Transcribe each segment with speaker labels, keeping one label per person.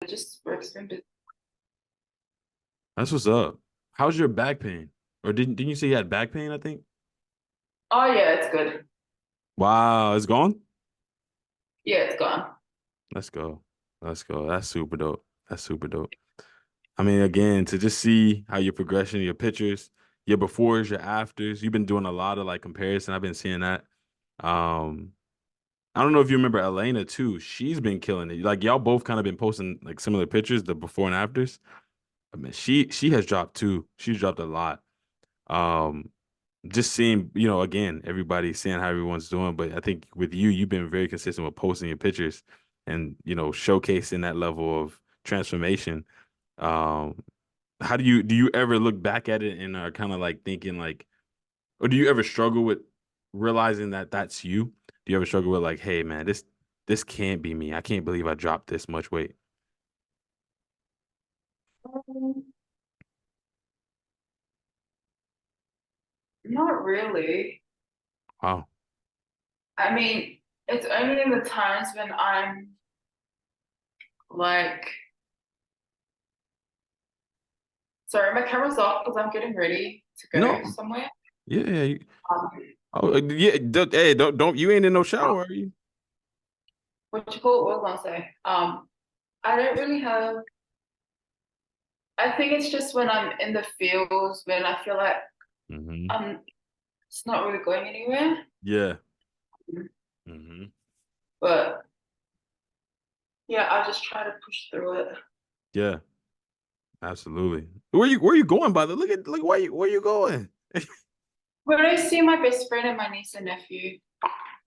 Speaker 1: just work's been busy.
Speaker 2: That's what's up. How's your back pain? Or didn't you say you had back pain, I think?
Speaker 1: Oh yeah, it's good.
Speaker 2: Wow, it's gone?
Speaker 1: Yeah, it's gone.
Speaker 2: Let's go. Let's go. That's super dope. That's super dope. I mean, again, to just see how your progression, your pictures, your befores, your afters, you've been doing a lot of like comparison. I've been seeing that. Um, I don't know if you remember Elena too. She's been killing it. Like y'all both kind of been posting like similar pictures, the before and afters. I mean, she has dropped too. She's dropped a lot. Um, just seeing, again, everybody seeing how everyone's doing. But I think with you, you've been very consistent with posting your pictures and, showcasing that level of transformation. Um, how do you ever look back at it and are kind of like thinking like, or do you ever struggle with realizing that that's you? Do you ever struggle with like, hey man, this can't be me. I can't believe I dropped this much weight.
Speaker 1: Um, Not really.
Speaker 2: Wow.
Speaker 1: I mean, it's only in the times when I'm like, sorry, my camera's off because I'm getting ready to go
Speaker 2: No.
Speaker 1: somewhere.
Speaker 2: Yeah.
Speaker 1: Um,
Speaker 2: Oh, yeah. Hey, don't you ain't in no shower, are you?
Speaker 1: what you call it? What was I gonna say? I don't really have. I think it's just when I'm in the fields when I feel like
Speaker 2: Hmm.
Speaker 1: I'm. It's not really going anywhere.
Speaker 2: Yeah. Hmm.
Speaker 1: But yeah, I just try to push through it.
Speaker 2: Yeah. Absolutely. Where you going, by the look where you going?
Speaker 1: When I see my best friend and my niece and nephew,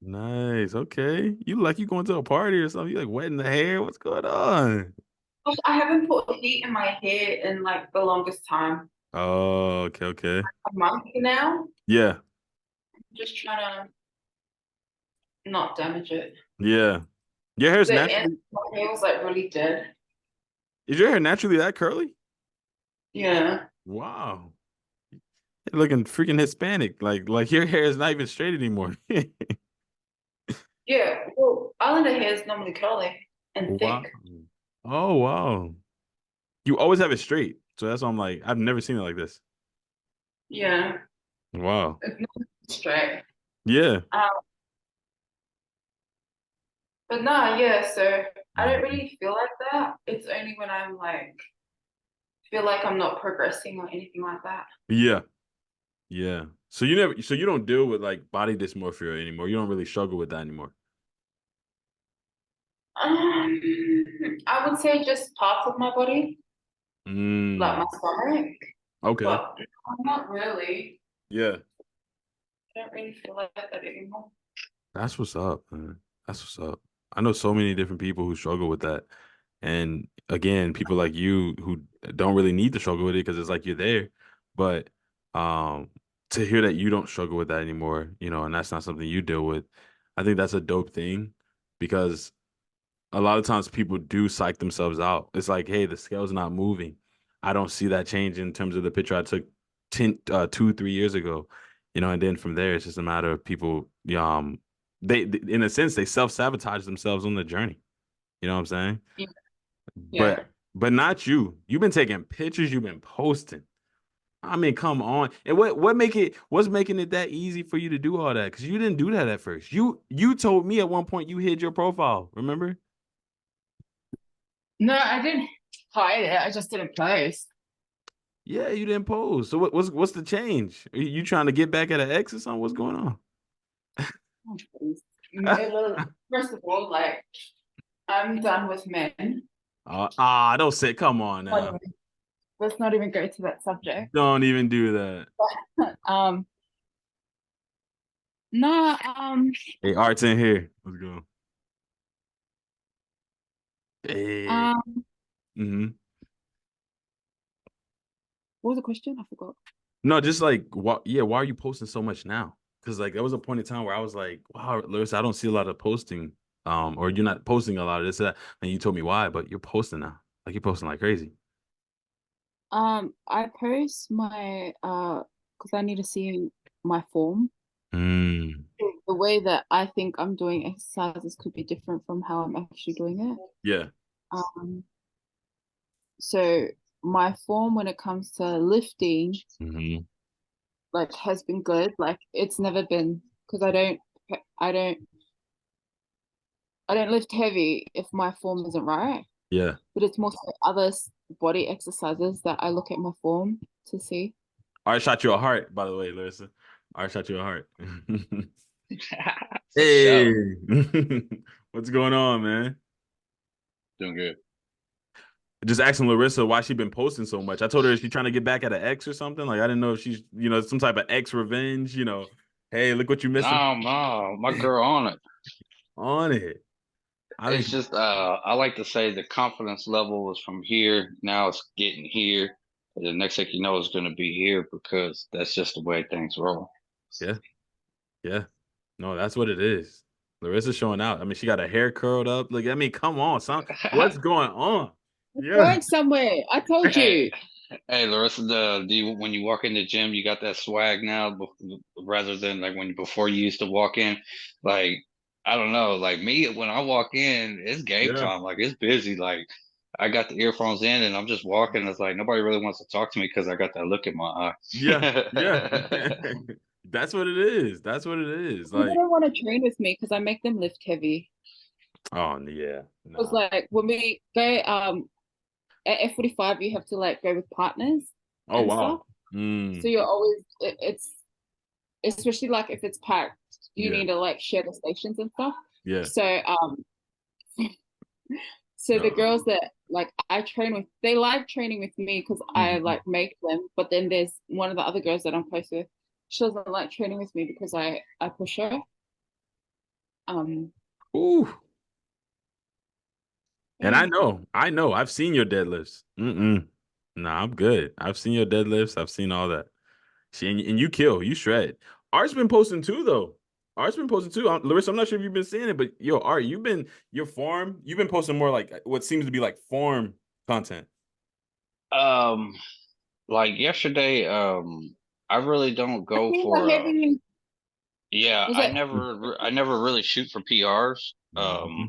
Speaker 2: Nice. Okay. You like you going to a party or something? You like wetting the hair? What's going on?
Speaker 1: gosh, I haven't put heat in my hair in like the longest time.
Speaker 2: Oh, okay, okay.
Speaker 1: A month now.
Speaker 2: Yeah.
Speaker 1: Just trying to not damage it.
Speaker 2: Yeah. Your hair's
Speaker 1: The end
Speaker 2: naturally
Speaker 1: of my hair was like really dead.
Speaker 2: is your hair naturally that curly?
Speaker 1: Yeah.
Speaker 2: Wow. You're looking freaking Hispanic. Like your hair is not even straight anymore.
Speaker 1: Yeah. Well, Islander hair is normally curly and
Speaker 2: Wow.
Speaker 1: thick.
Speaker 2: Oh, wow. You always have it straight. So that's why I'm like, I've never seen it like this.
Speaker 1: Yeah.
Speaker 2: Wow.
Speaker 1: It's not straight.
Speaker 2: Yeah.
Speaker 1: Um, but nah, yeah, so I don't
Speaker 2: Mhm.
Speaker 1: really feel like that. It's only when I'm like feel like I'm not progressing or anything like that.
Speaker 2: Yeah. Yeah. So you don't deal with like body dysmorphia anymore. You don't really struggle with that anymore.
Speaker 1: Um, I would say just parts of my body, like my
Speaker 2: Mm.
Speaker 1: stomach,
Speaker 2: Okay.
Speaker 1: but not really.
Speaker 2: Yeah.
Speaker 1: I don't really feel like that anymore.
Speaker 2: That's what's up, man. That's what's up. I know so many different people who struggle with that. And again, people like you who don't really need to struggle with it because it's like you're there. But to hear that you don't struggle with that anymore, and that's not something you deal with, I think that's a dope thing because a lot of times people do psych themselves out. It's like, hey, the scale's not moving. I don't see that change in terms of the picture I took 2, 3 years ago, and then from there, it's just a matter of people, in a sense, they self-sabotage themselves on the journey. You know what I'm saying?
Speaker 1: Yeah.
Speaker 2: But
Speaker 1: Yeah.
Speaker 2: but not you. You've been taking pictures, you've been posting. I mean, come on. And what's making it that easy for you to do all that? Because you didn't do that at first. You told me at one point you hid your profile, remember?
Speaker 1: No, I didn't hide it. I just didn't post.
Speaker 2: Yeah, you didn't pose. So what's the change? Are you trying to get back at an ex or something? What's going on?
Speaker 1: Oh, please. Well, first of all, like I'm done with men.
Speaker 2: Don't say, come on
Speaker 1: Not
Speaker 2: now.
Speaker 1: even- Let's not even go to that subject.
Speaker 2: Don't even do that.
Speaker 1: Um, no,
Speaker 2: Hey, Art's in here. Let's go. Hey.
Speaker 1: um,
Speaker 2: Hmm.
Speaker 1: what was the question? I forgot.
Speaker 2: No, just like why are you posting so much now? Because like there was a point in time where I was like, wow, Larissa, I don't see a lot of posting. Or you're not posting a lot of this, that, and you told me why, but you're posting now. Like you're posting like crazy.
Speaker 1: I post my because I need to see my form.
Speaker 2: Mm.
Speaker 1: The way that I think I'm doing exercises could be different from how I'm actually doing it.
Speaker 2: Yeah.
Speaker 1: Um, So my form when it comes to lifting,
Speaker 2: Hmm.
Speaker 1: like, has been good. Like, it's never been because I don't, I don't lift heavy if my form isn't right.
Speaker 2: Yeah.
Speaker 1: But it's more so other body exercises that I look at my form to see.
Speaker 2: I shot you a heart, by the way, Larissa. I shot you a heart.
Speaker 3: For sure.
Speaker 2: Hey, what's going on, man?
Speaker 3: Doing good.
Speaker 2: Just asking Larissa why she been posting so much. I told her she trying to get back at an ex or something. Like I didn't know if she's, some type of ex revenge. Hey, look what you missing
Speaker 3: No, no, my girl on it.
Speaker 2: on it. I
Speaker 3: It's
Speaker 2: mean,
Speaker 3: just I like to say the confidence level was from here. Now it's getting here. And the next thing you know it's gonna be here because that's just the way things roll.
Speaker 2: yeah, yeah. No, that's what it is. Larissa's showing out. I mean, she got her hair curled up. Like, I mean, come on, son. What's going on? Yeah.
Speaker 1: Going somewhere. I told
Speaker 3: Hey,
Speaker 1: you.
Speaker 3: hey, Larissa, do you when you walk in the gym, you got that swag now, rather than like when before you used to walk in, like I don't know, like me when I walk in, it's game
Speaker 2: Yeah.
Speaker 3: time, like it's busy, like I got the earphones in and I'm just walking. It's like nobody really wants to talk to me because I got that look in my
Speaker 2: Yeah. Yeah.
Speaker 3: eye.
Speaker 2: That's what it is. That's what it is.
Speaker 1: People
Speaker 2: Like,
Speaker 1: don't want to train with me because I make them lift heavy.
Speaker 2: oh yeah.
Speaker 1: Because
Speaker 2: Nah.
Speaker 1: like when we go at F45, you have to like go with partners
Speaker 2: Oh
Speaker 1: and stuff.
Speaker 2: wow.
Speaker 1: So
Speaker 2: Mm.
Speaker 1: you're always it's especially like if it's packed, you
Speaker 2: Yeah.
Speaker 1: need to like share the stations and stuff.
Speaker 2: Yeah.
Speaker 1: So so the
Speaker 2: No.
Speaker 1: girls that like I train with, they like training with me because I
Speaker 2: Mhm.
Speaker 1: like make them. But then there's one of the other girls that I'm close with. She doesn't like training with me because I push her. Um,
Speaker 2: Ooh. And
Speaker 1: yeah.
Speaker 2: I know, I've seen your deadlifts. Mm-mm. Nah, I'm good. I've seen your deadlifts. I've seen all that. And you kill, you shred. Art's been posting too, though. Art's been posting too. Larissa, I'm not sure if you've been seeing it, but yo, Art, you've been posting more like what seems to be like farm content.
Speaker 3: um, like yesterday, I really don't
Speaker 1: I
Speaker 3: go
Speaker 1: think
Speaker 3: for
Speaker 1: I have you.
Speaker 3: yeah,
Speaker 1: Was it?
Speaker 3: I never really shoot for PRs.
Speaker 2: Mm-hmm.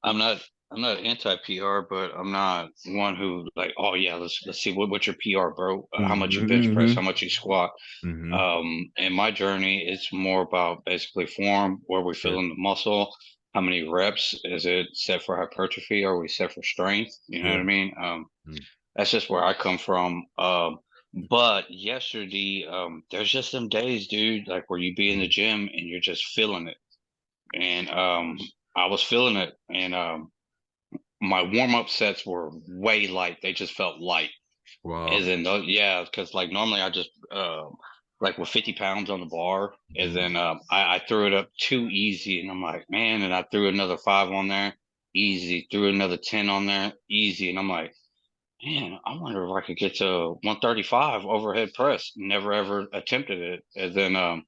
Speaker 3: I'm not I'm not anti PR, but I'm not one who like, oh yeah, let's see what's your PR, bro? How much you bench press,
Speaker 2: Mm-hmm.
Speaker 3: how much you squat.
Speaker 2: Mm-hmm.
Speaker 3: In my journey, it's more about basically form, where we
Speaker 2: Yeah.
Speaker 3: feel in the muscle, how many reps is it set for hypertrophy, or are we set for strength? You know what
Speaker 2: Yeah.
Speaker 3: I mean? That's just where I come from. But yesterday, there's just some days, dude, like where you be in the
Speaker 2: Mm-hmm.
Speaker 3: gym and you're just feeling it. And I was feeling it. And my warm up sets were way light. They just felt light.
Speaker 2: Wow.
Speaker 3: As in, yeah, because like normally I just like with 50 pounds on the bar, and
Speaker 2: Mm-hmm.
Speaker 3: then I threw it up too easy, and I'm like, man, and I threw another five on there, easy, threw another 10 on there, easy, and I'm like, man, I wonder if I could get to 135 overhead press. Never ever attempted it, and then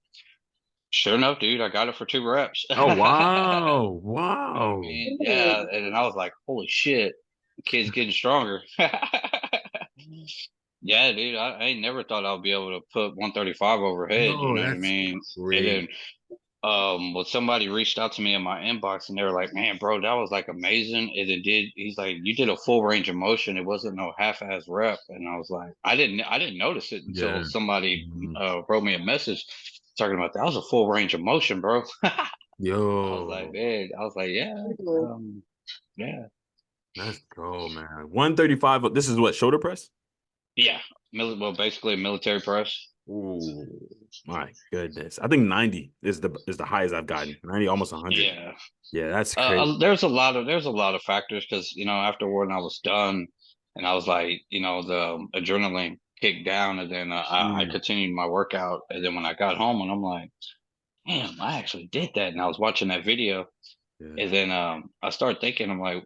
Speaker 3: sure enough, dude, I got it for two reps.
Speaker 2: Oh wow.
Speaker 3: I
Speaker 2: Wow.
Speaker 3: mean, yeah, and then I was like, holy shit, the kid's getting stronger. Yeah, dude, I ain't never thought I'd be able to put 135 overhead, you
Speaker 2: Yo,
Speaker 3: know what I
Speaker 2: that's
Speaker 3: mean? And
Speaker 2: great.
Speaker 3: then when somebody reached out to me in my inbox and they were like, man, bro, that was like amazing. And it did he's like, you did a full range of motion. It wasn't no half-ass rep. And I was like, I didn't notice it until
Speaker 2: Yeah.
Speaker 3: somebody
Speaker 2: Mhm.
Speaker 3: wrote me a message talking about that was a full range of motion, bro. I was like,
Speaker 2: Yo,
Speaker 3: man, I was like, yeah, yeah,
Speaker 2: let's go, man. 135. This is what, shoulder press?
Speaker 3: yeah. Well, basically a military press.
Speaker 2: Ooh, my goodness. I think 90 is the highest I've gotten. 90, almost 100.
Speaker 3: Yeah.
Speaker 2: Yeah, that's crazy.
Speaker 3: There's a lot of factors because after when I was done and I was like the adrenaline kicked down and then I
Speaker 2: Mm,
Speaker 3: continued my workout and then when I got home and I'm like damn I actually did that and I was watching that video
Speaker 2: yeah,
Speaker 3: and then I started thinking I'm like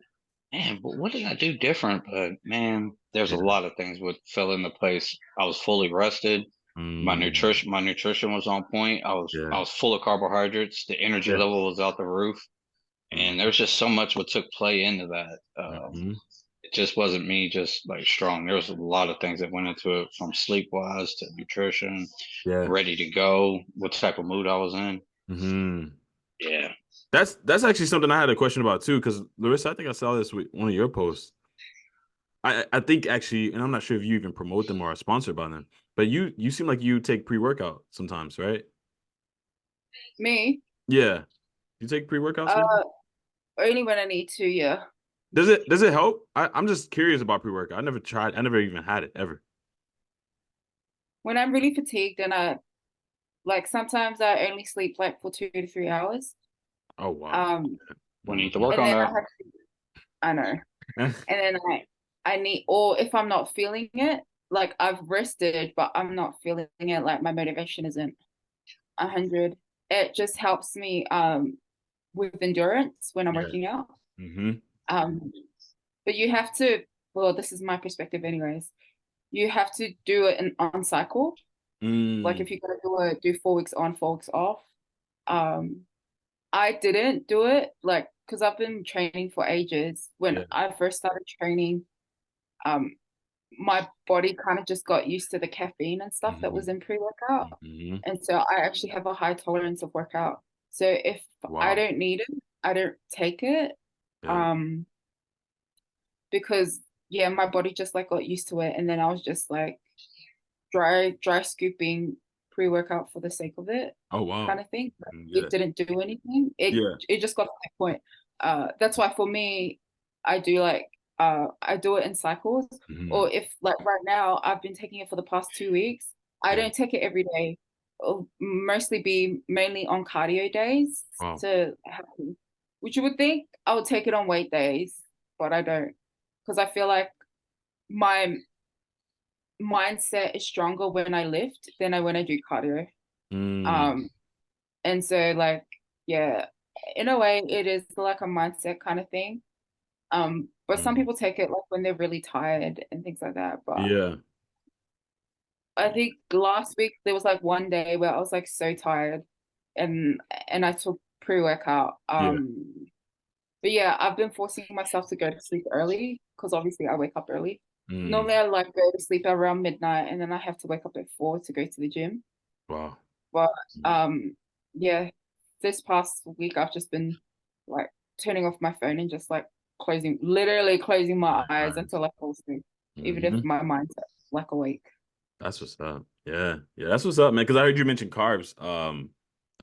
Speaker 3: man but what did I do different but man there's a
Speaker 2: yeah,
Speaker 3: lot of things that fell into place. I was fully rested.
Speaker 2: mm,
Speaker 3: My nutrition was on point.
Speaker 2: yeah,
Speaker 3: I was full of carbohydrates. The energy
Speaker 2: yeah.
Speaker 3: level was out the roof and
Speaker 2: Mm,
Speaker 3: there's just so much what took play into that.
Speaker 2: mhm.
Speaker 3: It just wasn't me just like strong. There was a lot of things that went into it, from sleep wise to nutrition,
Speaker 2: Yeah.
Speaker 3: ready to go, what type of mood I was in.
Speaker 2: Hmm.
Speaker 3: Yeah.
Speaker 2: That's actually something I had a question about too, because Larissa, I think I saw this with one of your posts. I think actually, and I'm not sure if you even promote them or are sponsored by them, but you seem like you take pre-workout sometimes, right?
Speaker 1: Me,
Speaker 2: Yeah. You take pre-workouts, man?
Speaker 1: uh, only when I need to, yeah.
Speaker 2: Does it help? I'm just curious about pre-workout. I never tried. I never even had it ever.
Speaker 1: When I'm really fatigued and like sometimes I only sleep like for 2 to 3 hours.
Speaker 2: Oh wow.
Speaker 1: Um,
Speaker 3: We need to work
Speaker 1: and
Speaker 3: on
Speaker 1: then
Speaker 3: that.
Speaker 1: I know, and then I need, or if I'm not feeling it, like I've rested, but I'm not feeling it, like my motivation isn't 100. It just helps me with endurance when I'm
Speaker 2: Yeah.
Speaker 1: working out.
Speaker 2: Mm-hmm.
Speaker 1: Um, but you have to, well, this is my perspective anyways. You have to do it on cycle. Like
Speaker 2: Mm.
Speaker 1: if you're gonna do 4 weeks on, 4 weeks off. Um, I didn't do it like because I've been training for ages. When
Speaker 2: Yeah.
Speaker 1: I first started training, um, my body kind of just got used to the caffeine and stuff that
Speaker 2: Mm-hmm.
Speaker 1: was in pre-workout.
Speaker 2: Mm-hmm.
Speaker 1: And so I actually have a high tolerance of workout. So if I
Speaker 2: Wow.
Speaker 1: don't need it, I don't take it.
Speaker 2: Yeah.
Speaker 1: Um, because yeah, my body just like got used to it. And then I was just like dry scooping pre-workout for the sake of it
Speaker 2: Oh wow.
Speaker 1: kind of thing.
Speaker 2: Yeah.
Speaker 1: It didn't do anything. It
Speaker 2: Yeah.
Speaker 1: it just got to that point. That's why for me, I do I do it in cycles.
Speaker 2: Mm-hmm.
Speaker 1: Or if like right now, I've been taking it for the past 2 weeks. I
Speaker 2: Yeah.
Speaker 1: don't take it every day. It'll mostly be mainly on cardio days
Speaker 2: Wow.
Speaker 1: to have, which you would think I would take it on weight days, but I don't because I feel like my mindset is stronger when I lift than I when I do cardio.
Speaker 2: Mm.
Speaker 1: Um, and so like, yeah, in a way it is like a mindset kind of thing. But some
Speaker 2: Mm.
Speaker 1: people take it like when they're really tired and things like that. But
Speaker 2: Yeah.
Speaker 1: I think last week there was like one day where I was like so tired and I took pre-workout.
Speaker 2: Yeah.
Speaker 1: But yeah, I've been forcing myself to go to sleep early because obviously I wake up early.
Speaker 2: Mm.
Speaker 1: Normally I like go to sleep around midnight and then I have to wake up at 4 to go to the gym.
Speaker 2: Wow.
Speaker 1: But
Speaker 2: Mm.
Speaker 1: yeah, this past week I've just been like turning off my phone and just like literally closing my eyes
Speaker 2: Nice.
Speaker 1: until I fall asleep, even if
Speaker 2: Mm-hmm.
Speaker 1: my mind's like awake.
Speaker 2: That's what's up. Yeah. Yeah. That's what's up, man. Because I heard you mention carbs,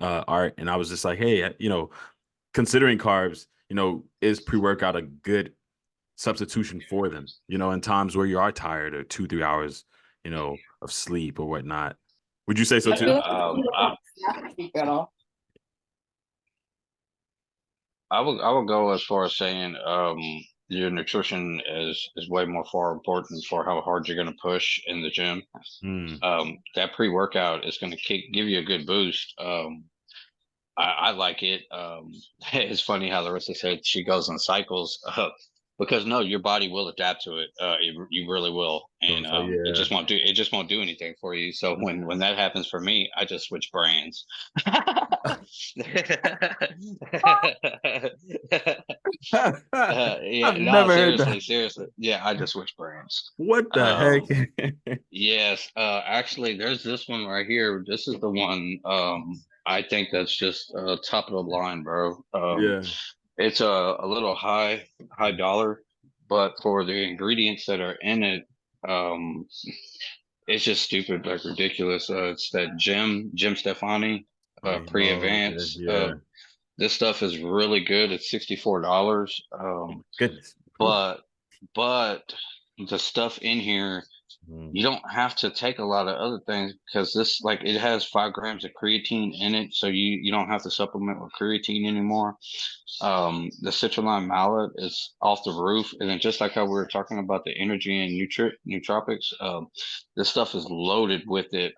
Speaker 2: Art, and I was just like, hey, considering carbs, is pre-workout a good substitution for them, in times where you are tired or 2, 3 hours, of sleep or whatnot. Would you say so
Speaker 1: I
Speaker 2: too?
Speaker 1: feel like it's actually better.
Speaker 3: I would go as far as saying your nutrition is way more far important for how hard you're going to push in the gym.
Speaker 2: Mm.
Speaker 3: That pre-workout is going to give you a good boost. I like it. It's funny how Larissa said she goes in cycles because no, your body will adapt to it. You really will, and
Speaker 2: So yeah.
Speaker 3: it just won't do anything for you. So when that happens for me, I just switch brands. Yeah,
Speaker 2: I've
Speaker 3: no,
Speaker 2: never heard that.
Speaker 3: seriously, yeah, I just switch brands.
Speaker 2: What the
Speaker 3: Um,
Speaker 2: heck?
Speaker 3: Yes, actually, there's this one right here. This is the one. I think that's just top of the line, bro.
Speaker 2: Yeah.
Speaker 3: It's a little high dollar, but for the ingredients that are in it, um, it's just stupid, like ridiculous. It's that Jim Stefani,
Speaker 2: Oh, okay.
Speaker 3: pre-advance.
Speaker 2: Yeah.
Speaker 3: This stuff is really good. It's $64.
Speaker 2: Goodness. Oof.
Speaker 3: But but the stuff in here,
Speaker 2: Mm.
Speaker 3: you don't have to take a lot of other things because this, like, it has 5 grams of creatine in it, so you don't have to supplement with creatine anymore. The citrulline malate is off the roof, and then just like how we were talking about the energy and nootropics, this stuff is loaded with it.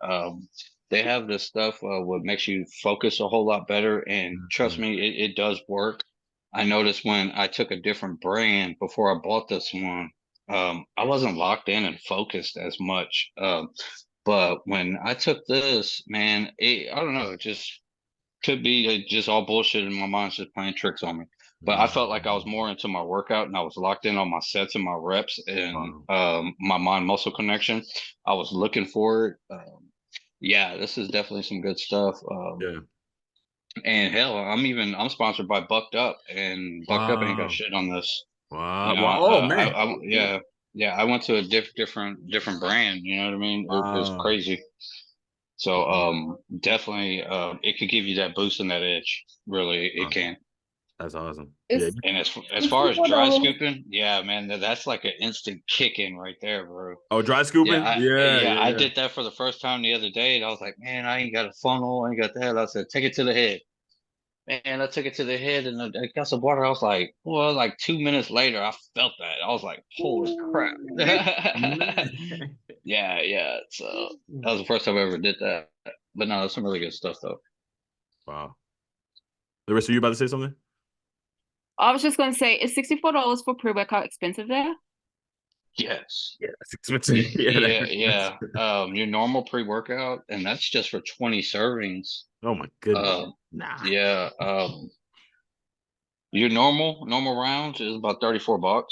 Speaker 3: They have this stuff what makes you focus a whole lot better, and trust
Speaker 2: Mhm.
Speaker 3: me, it does work. I noticed when I took a different brand before I bought this one, I wasn't locked in and focused as much. But when I took this, man, I don't know, it just could be just all bullshit in my mind's just playing tricks on me. But I felt like I was
Speaker 2: Mhm.
Speaker 3: more into my workout and I was locked in on my sets and my reps and
Speaker 2: Wow.
Speaker 3: my mind muscle connection. I was looking for it. Yeah, this is definitely some good stuff.
Speaker 2: Yeah.
Speaker 3: And hell, I'm sponsored by Bucked Up, and Bucked Up ain't got
Speaker 2: Wow.
Speaker 3: shit on this. You
Speaker 2: Wow.
Speaker 3: know,
Speaker 2: Wow. Oh man.
Speaker 3: yeah. Yeah, I went to a different brand. You know what I mean? It was
Speaker 2: Wow.
Speaker 3: crazy. So definitely it could give you that boost and that edge. Really, it
Speaker 2: Wow.
Speaker 3: can.
Speaker 2: That's awesome. Yeah.
Speaker 1: It's
Speaker 3: And as far as dry
Speaker 1: $64.
Speaker 3: scooping, yeah, man, that's like an instant kick in right there, bro.
Speaker 2: Oh, dry
Speaker 3: Yeah,
Speaker 2: scooping? Yeah, yeah,
Speaker 3: I
Speaker 2: yeah.
Speaker 3: did that for the first time the other day, and I was like, man, I ain't got a funnel, I ain't got that. I said, take it to the head. Man, I took it to the head and I got some water. I was like, well, like 2 minutes later, I felt that. I was like, holy crap.
Speaker 2: Man.
Speaker 3: Yeah, yeah. So that was the first time I ever did that. But no, that's some really good stuff though.
Speaker 2: Wow. Larissa, you about to say something?
Speaker 1: I was just gonna say, is $64 for pre-workout expensive there?
Speaker 3: Yes.
Speaker 2: Yeah, that's expensive. Yeah,
Speaker 3: Yeah,
Speaker 2: that's
Speaker 3: yeah. Your normal pre-workout, and that's just for 20 servings.
Speaker 2: oh my goodness.
Speaker 3: Uh,
Speaker 2: Nah.
Speaker 3: yeah. Your normal rounds is about $34.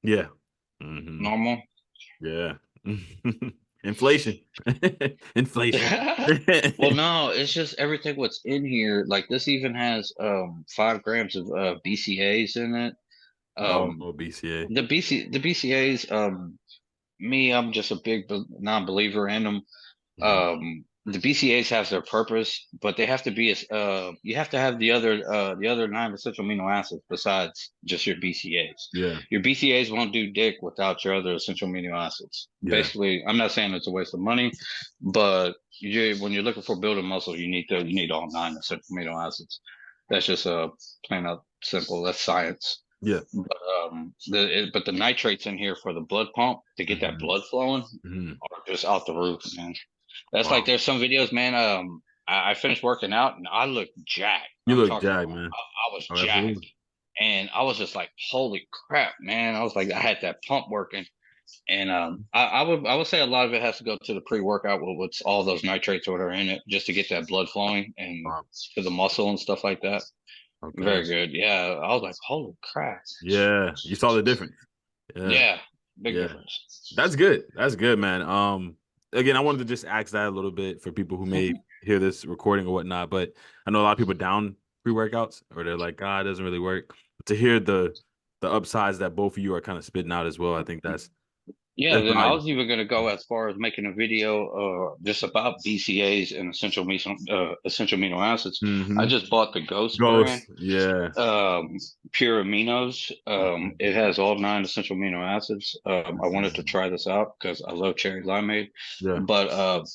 Speaker 2: Yeah. Hmm.
Speaker 3: Normal.
Speaker 2: Yeah. Inflation. Inflation.
Speaker 3: Well, no, it's just everything what's in here. Like this even has 5 grams of BCAs in it.
Speaker 2: Oh,
Speaker 3: Um,
Speaker 2: BCA.
Speaker 3: the BCAs. I'm just a big non-believer in them.
Speaker 2: Mhm.
Speaker 3: The BCAs have their purpose, but they have to be as you have to have the other 9 essential amino acids besides just your BCAs.
Speaker 2: Yeah.
Speaker 3: Your BCAs won't do dick without your other essential amino acids.
Speaker 2: Yeah.
Speaker 3: Basically, I'm not saying it's a waste of money, but when you're looking for building muscle, you need all 9 essential amino acids. That's just plain out simple. That's science.
Speaker 2: Yeah.
Speaker 3: But but the nitrates in here for the blood pump to get that
Speaker 2: Hmm.
Speaker 3: blood flowing
Speaker 2: Hmm.
Speaker 3: are just out the roof, man. That's like
Speaker 2: Wow.
Speaker 3: there's some videos, man. I finished working out and I looked jacked.
Speaker 2: You
Speaker 3: I'm
Speaker 2: look
Speaker 3: talking about
Speaker 2: jacked, man.
Speaker 3: I was
Speaker 2: Oh,
Speaker 3: jacked,
Speaker 2: absolutely.
Speaker 3: and I was just like, holy crap, man. I was like, I had that pump working, and I would say a lot of it has to go to the pre-workout with what's all those nitrates that are in it, just to get that blood flowing and
Speaker 2: Wow.
Speaker 3: to the muscle and stuff like that.
Speaker 2: Okay.
Speaker 3: Very good. Yeah, I was like, holy crap.
Speaker 2: Yeah. You saw the difference. Yeah.
Speaker 3: Yeah, big
Speaker 2: Yeah.
Speaker 3: difference.
Speaker 2: That's good. That's good, man. Again, I wanted to just ask that a little bit for people who may hear this recording or whatnot, but I know a lot of people down pre-workouts or they're like, God, it doesn't really work. But to hear the upsides that both of you are kind of spitting out as well, I think
Speaker 3: Yeah,
Speaker 2: that's
Speaker 3: then I
Speaker 2: valuable.
Speaker 3: was even going to go as far as making a video just about BCAs and essential amino acids. I
Speaker 2: Mm-hmm.
Speaker 3: just bought the Ghost brand,
Speaker 2: Ghost. Yeah.
Speaker 3: pure aminos. It has all 9 essential amino acids. I wanted to try this out because I love cherry limeade.
Speaker 2: Yeah.
Speaker 3: But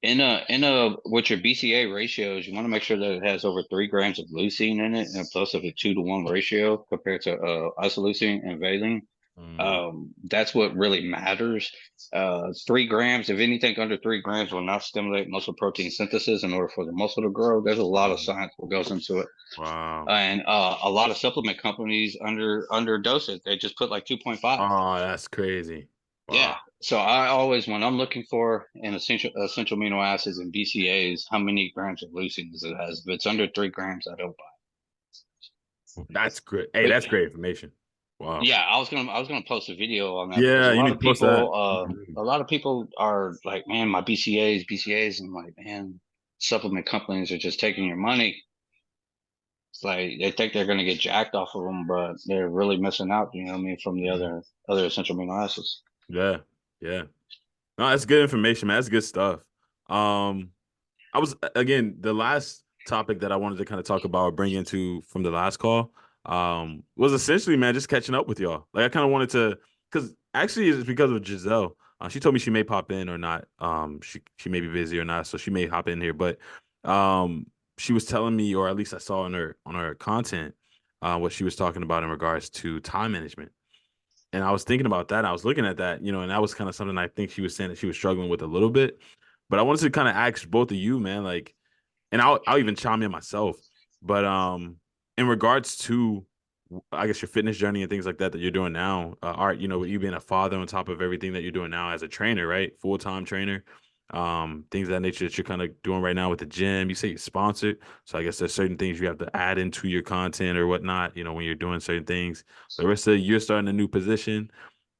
Speaker 3: in a with your BCA ratios, you want to make sure that it has over 3 grams of leucine in it, and plus of a 2-to-1 ratio compared to isoleucine and valine.
Speaker 2: Mm.
Speaker 3: That's what really matters. 3 grams, if anything under 3 grams, will not stimulate muscle protein synthesis in order for the muscle to grow. There's a lot of science that goes into it,
Speaker 2: Wow.
Speaker 3: and a lot of supplement companies underdose it. They just put like 2.5.
Speaker 2: Oh, that's crazy. Wow.
Speaker 3: Yeah. So I always, when I'm looking for an essential amino acids and BCAs, how many grams of leucine does it has? If it's under 3 grams, I don't buy
Speaker 2: That's great. Hey,
Speaker 3: it.
Speaker 2: that's
Speaker 3: But
Speaker 2: great information. Wow.
Speaker 3: yeah, I was gonna post a video on that because
Speaker 2: Yeah, you need to post that. Mhm.
Speaker 3: a lot of people are like, man, my BCAs, and I'm like, man, supplement companies are just taking your money. It's like they think they're gonna get jacked off of them, but they're really missing out. You know what I mean? From the
Speaker 2: Mhm.
Speaker 3: other essential amino acids.
Speaker 2: Yeah. Yeah. No, that's good information, man. That's good stuff. Um, I was again the last topic that I wanted to kind of talk about or bring into from the last call, was essentially, man, just catching up with y'all. Like I kind of wanted to, because actually it's because of Giselle. She told me she may pop in or not. She may be busy or not, so she may hop in here. But she was telling me, or at least I saw on her content, what she was talking about in regards to time management. And I was thinking about that. I was looking at that, and that was kind of something I think she was saying that she was struggling with a little bit. But I wanted to kind of ask both of you, man, like, and I'll even chime in myself. But in regards to, I guess, your fitness journey and things like that you're doing now, Art, with you being a father on top of everything that you're doing now as a trainer, right? Full-time trainer, things of that nature that you're kind of doing right now with the gym. You say you're sponsored, so I guess there's certain things you have to add into your content or whatnot, when you're doing certain things. Larissa, you're starting a new position,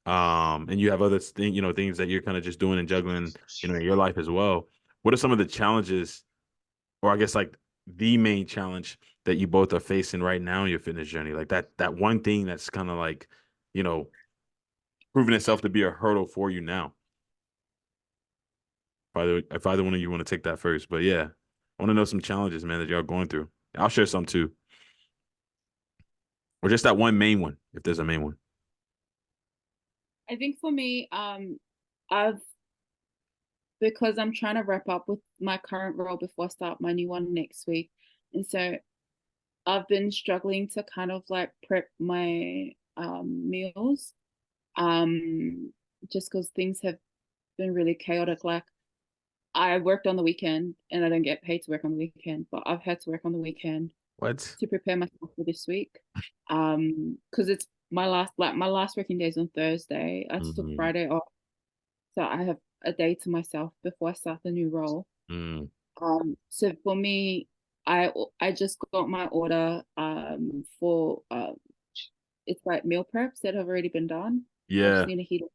Speaker 2: and you have other things that you're kind of just doing and juggling, in your life as well. What are some of the challenges, or I guess like the main challenge that you both are facing right now in your fitness journey? Like that one thing that's kind of like, you know, proven itself to be a hurdle for you now? If either one of you want to take that first, but yeah, I want to know some challenges, man, that y'all going through. I'll share some too, or just that one main one, if there's a main one.
Speaker 1: I think for me, I've because I'm trying to wrap up with my current role before I start my new one next week, and so I've been struggling to kind of like prep my meals, just because things have been really chaotic. Like I worked on the weekend and I don't get paid to work on the weekend, but I've had to work on the weekend
Speaker 2: What?
Speaker 1: to prepare myself for this week. Because it's my last working day is on Thursday. I took
Speaker 2: Mm-hmm.
Speaker 1: Friday off, so I have a day to myself before I start the new role.
Speaker 2: Mm.
Speaker 1: So for me, I just got my order for it's like meal preps that have already been done. I just
Speaker 2: Yeah.
Speaker 1: need to heat it.